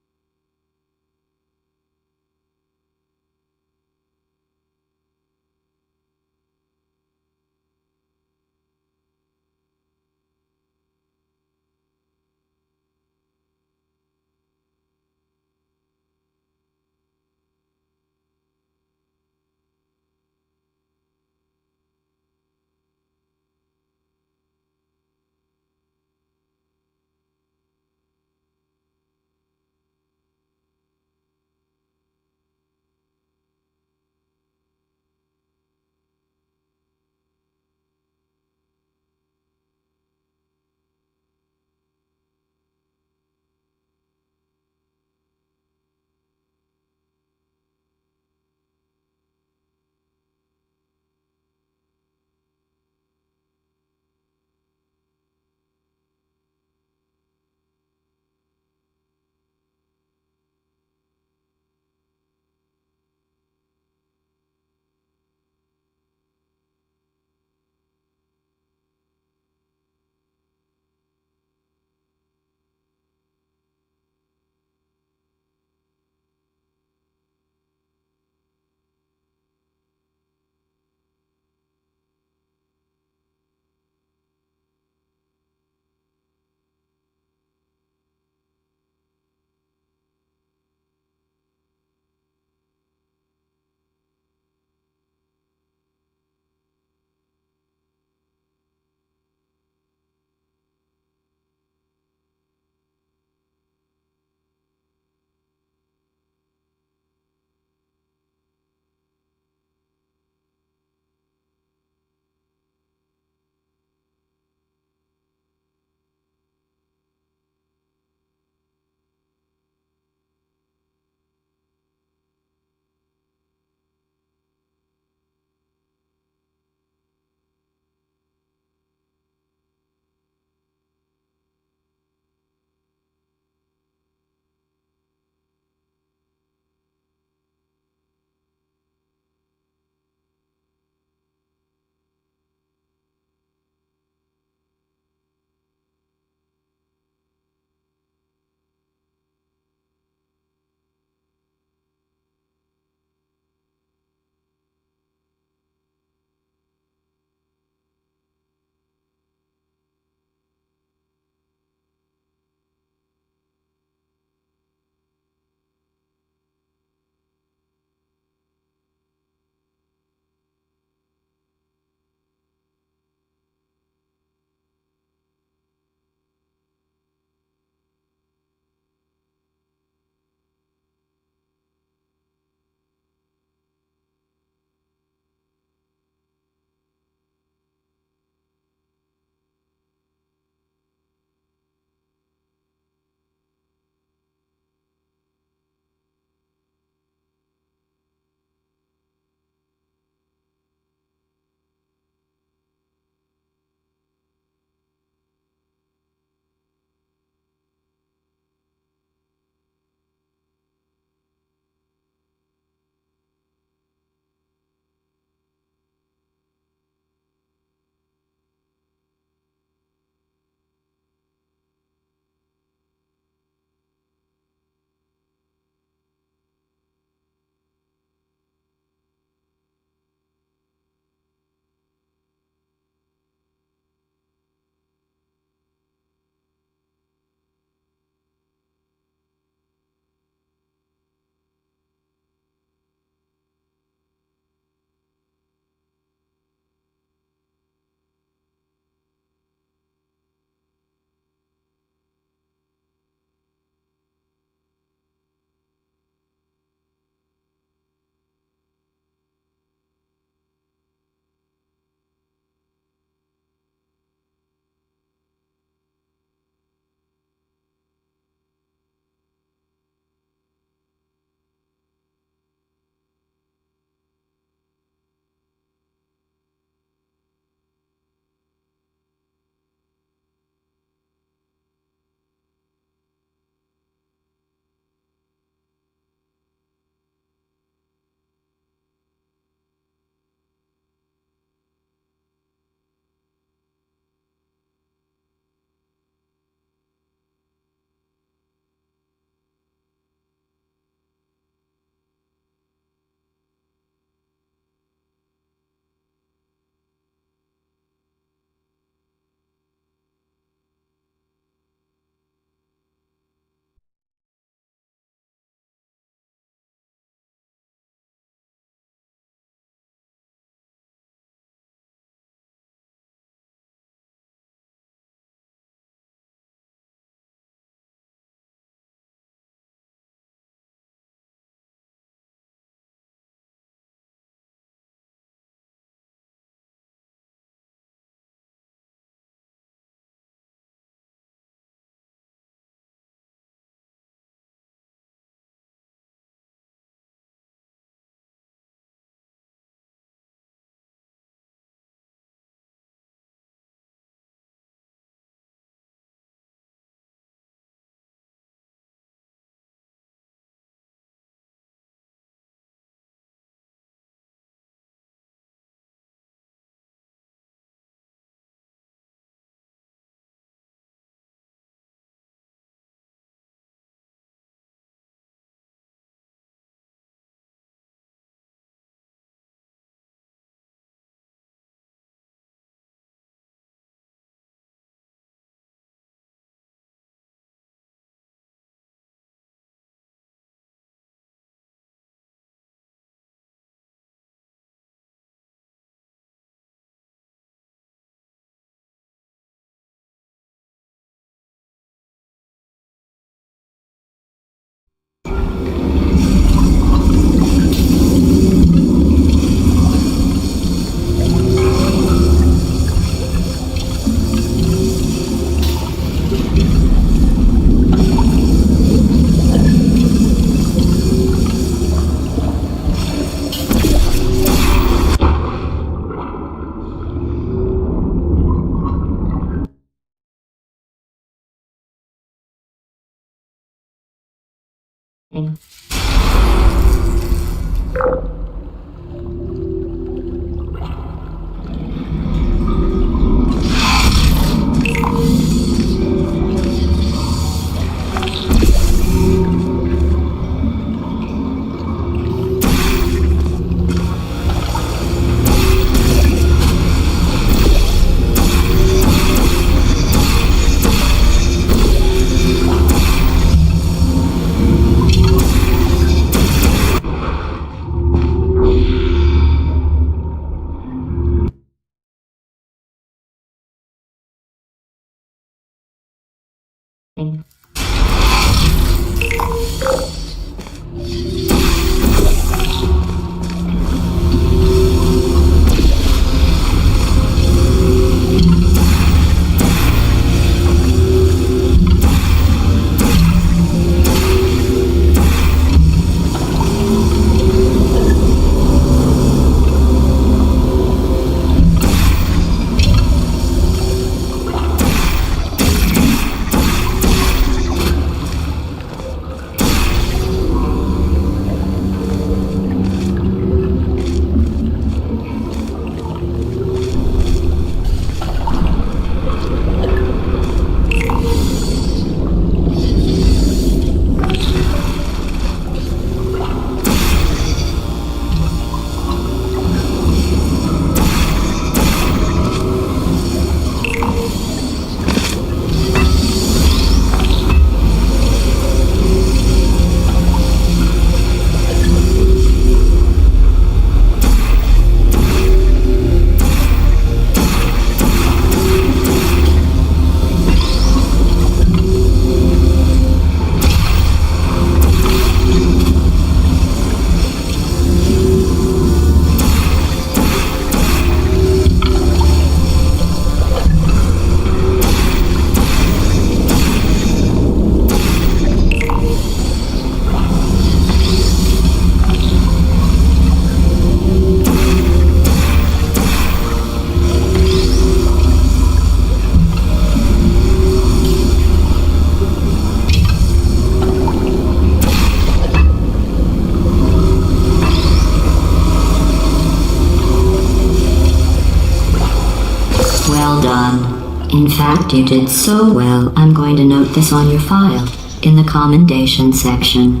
Well done. In fact, you did so well, I'm going to note this on your file, in the commendation section.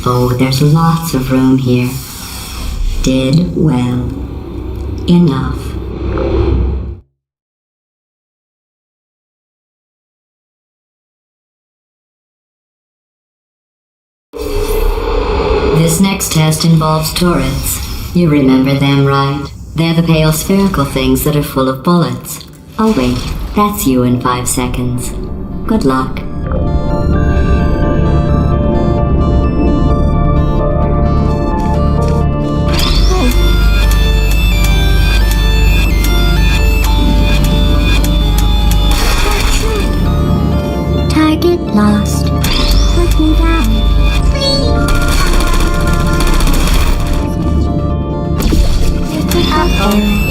Oh, there's lots of room here. Did well. Enough. This next test involves turrets. You remember them, right? They're the pale spherical things that are full of bullets. Oh wait, that's you in 5 seconds. Good luck. Target lost. Put me down. Uh-oh.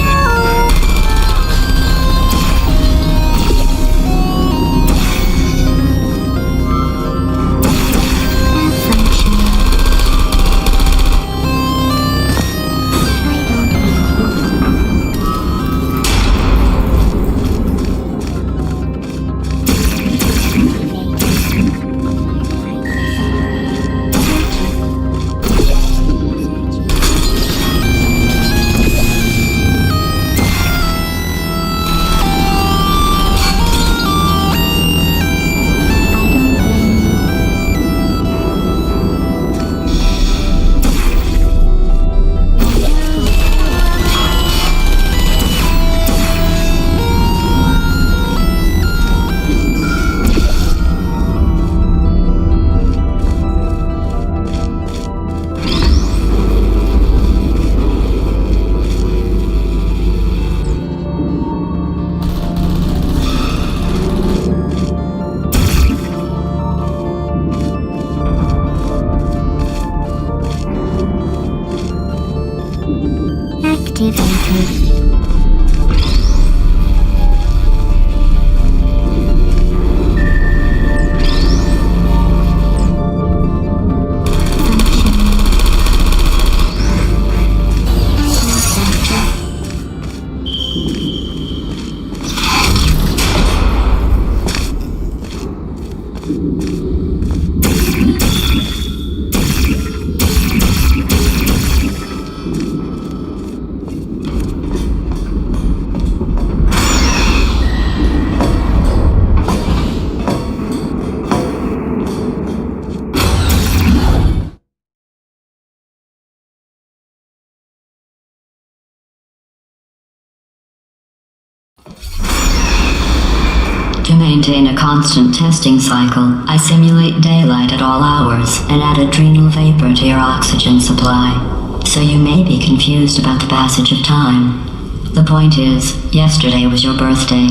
To maintain a constant testing cycle, I simulate daylight at all hours and add adrenal vapor to your oxygen supply. So you may be confused about the passage of time. The point is, yesterday was your birthday.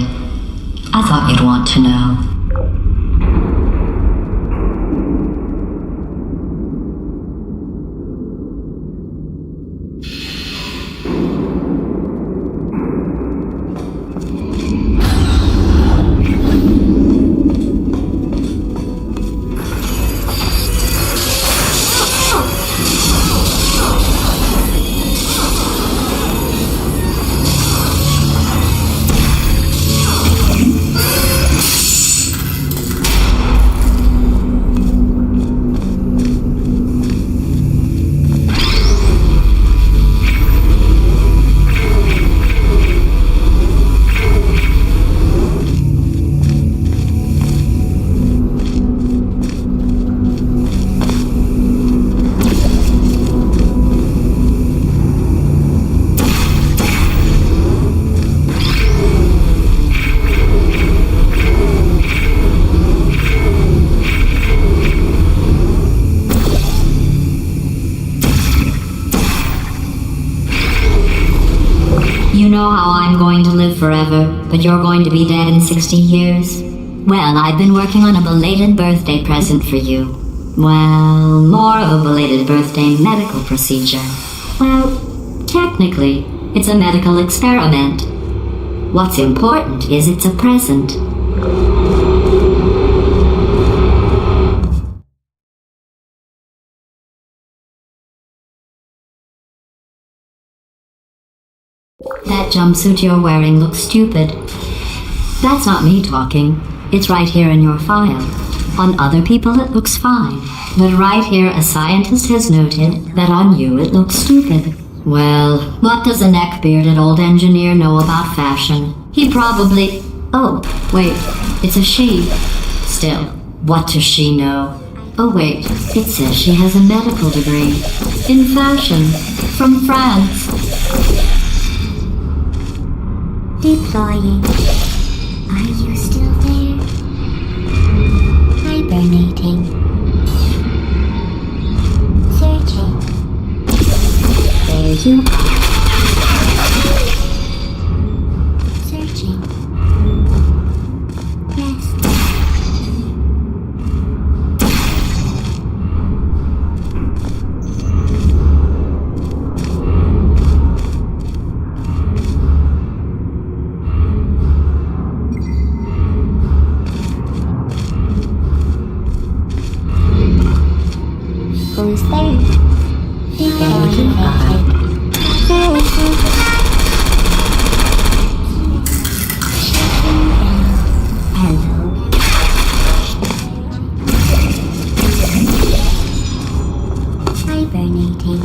I thought you'd want to know. You know how I'm going to live forever, but you're going to be dead in 60 years? Well, I've been working on a belated birthday present for you. Well, more of a belated birthday medical procedure. Well, technically, it's a medical experiment. What's important is it's a present. That jumpsuit you're wearing looks stupid. That's not me talking. It's right here in your file. On other people it looks fine. But right here a scientist has noted that on you it looks stupid. Well, what does a neck-bearded old engineer know about fashion? He probably... Oh, wait, it's a she. Still, what does she know? Oh wait, it says she has a medical degree. In fashion. From France. Deploying. Are you still there? Hibernating. Searching. There you are. Searching. Rest. Who's there? Hello. Hibernating.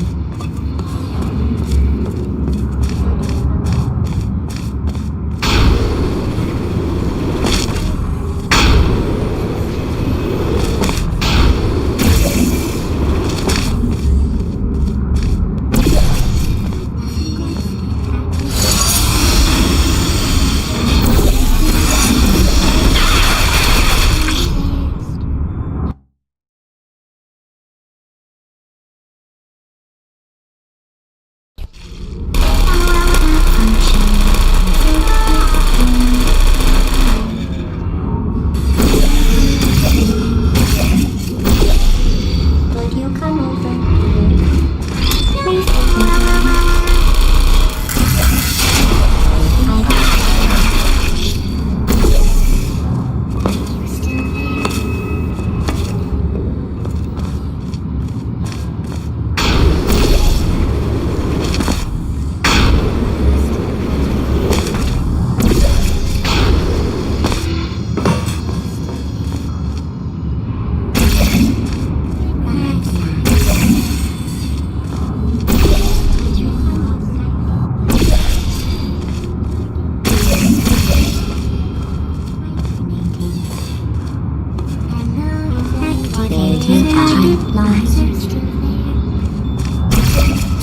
Target lost.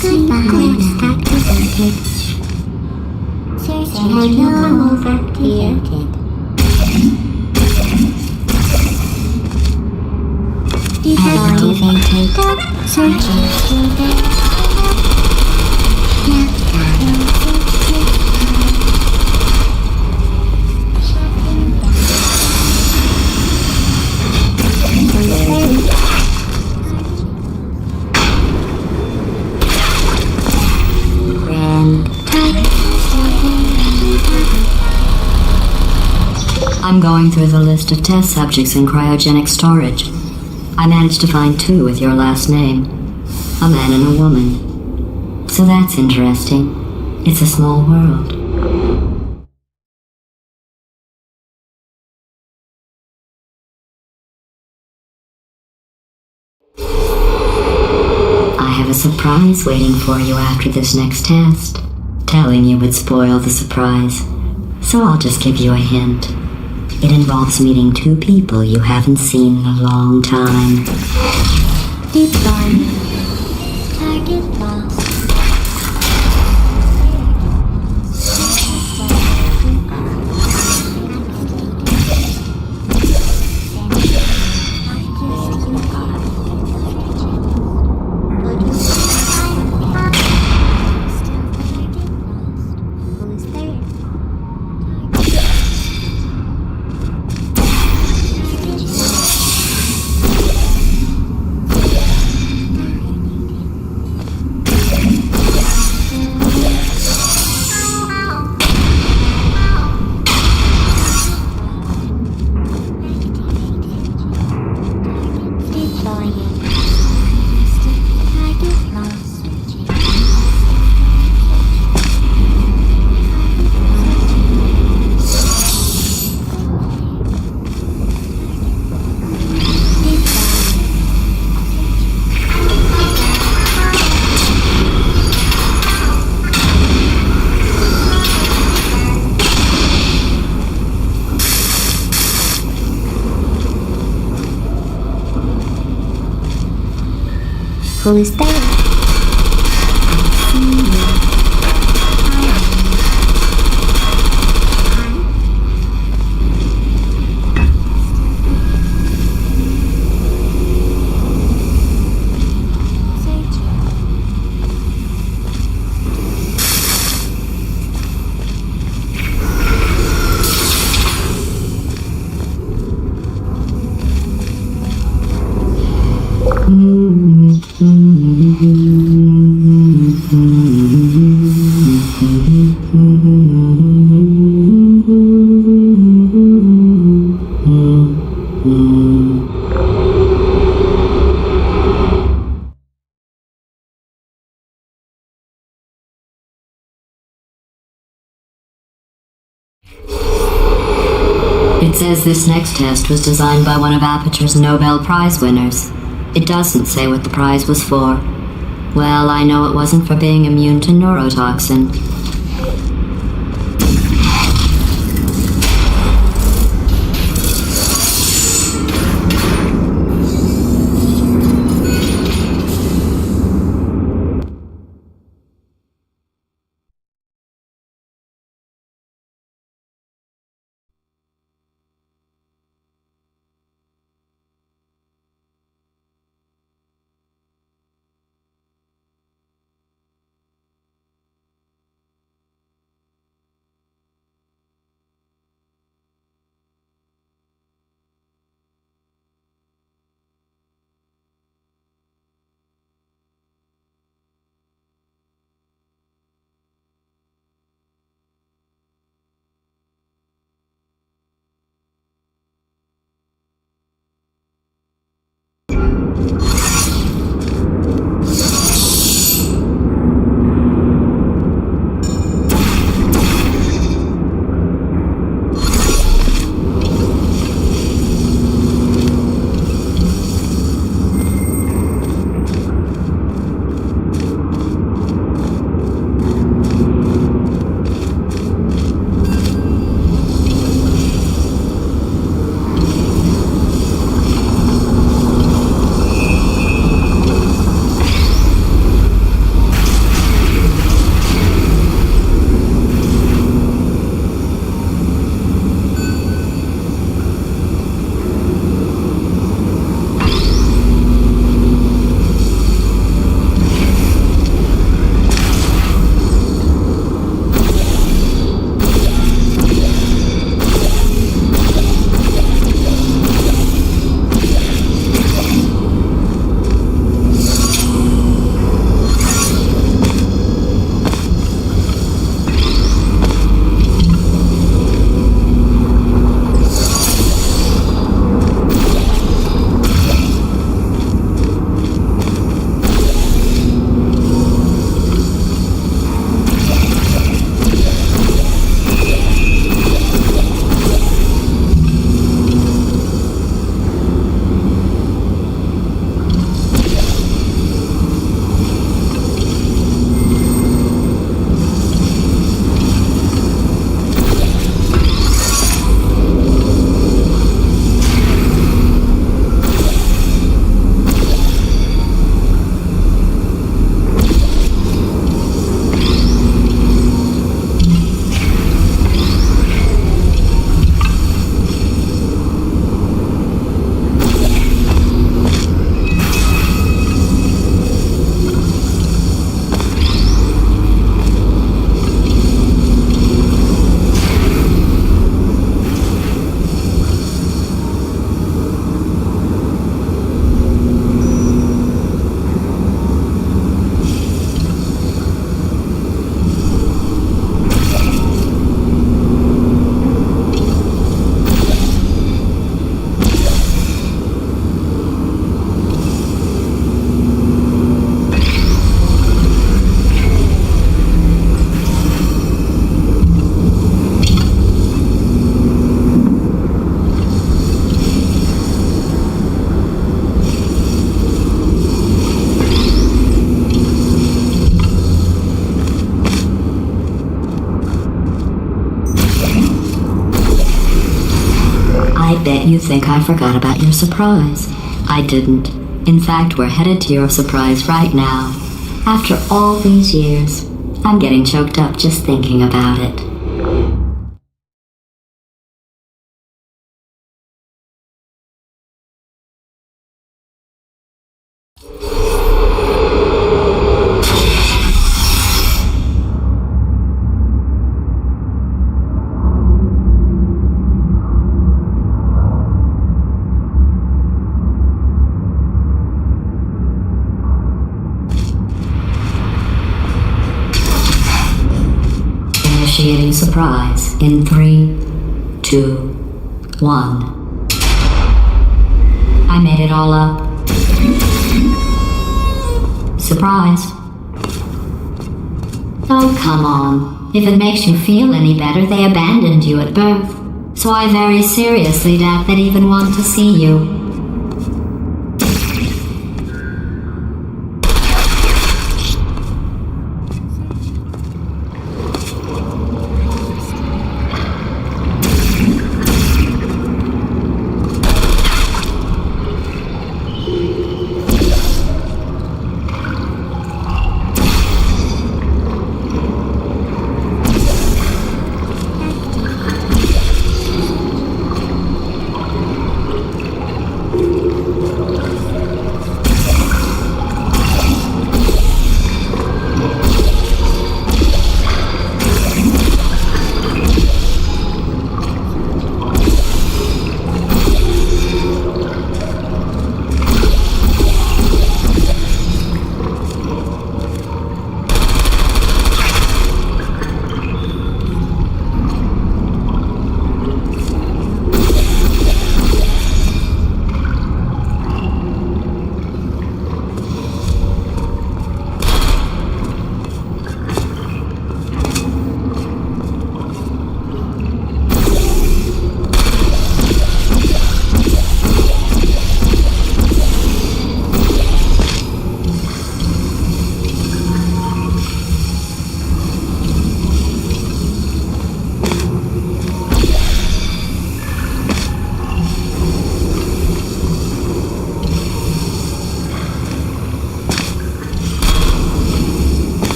Goodbye. Course activated. Searching. Hello activated. Activated. Searching. I'm going through the list of test subjects in cryogenic storage. I managed to find 2 with your last name. A man and a woman. So that's interesting. It's a small world. I have a surprise waiting for you after this next test. Telling you would spoil the surprise. So I'll just give you a hint. It involves meeting 2 people you haven't seen in a long time. Deep dive. Target lost. Who is that? It says this next test was designed by one of Aperture's Nobel Prize winners. It doesn't say what the prize was for. Well, I know it wasn't for being immune to neurotoxin. you think I forgot about your surprise. I didn't. In fact, we're headed to your surprise right now. After all these years, I'm getting choked up just thinking about it. Initiating surprise in 3, 2, 1. I made it all up. Surprise. Oh, come on. If it makes you feel any better, they abandoned you at birth. So I very seriously doubt they'd even want to see you.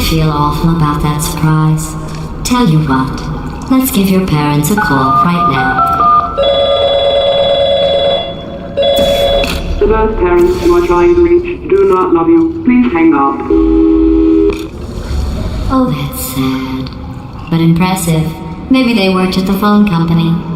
feel awful about that surprise. Tell you what, let's give your parents a call right now. The birth parents you are trying to reach do not love you. Please hang up. Oh, that's sad. But impressive. Maybe they worked at the phone company.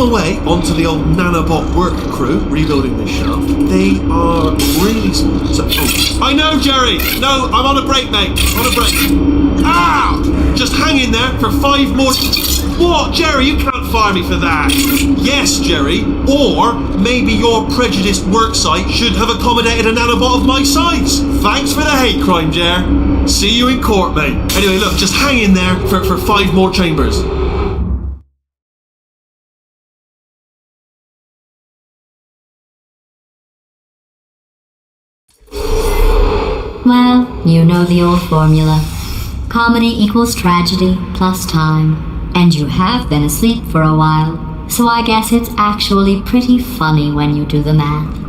Way onto the old nanobot work crew rebuilding this shaft. They are really smart. So, I know, Jerry. No, I'm on a break, mate. On a break. Ah! Just hang in there for 5 more. What, Jerry? You can't fire me for that. Yes, Jerry. Or maybe your prejudiced work site should have accommodated a nanobot of my size. Thanks for the hate crime, Jer. See you in court, mate. Anyway, look, just hang in there for 5 more chambers. Well, you know the old formula. Comedy equals tragedy plus time. And you have been asleep for a while, so I guess it's actually pretty funny when you do the math.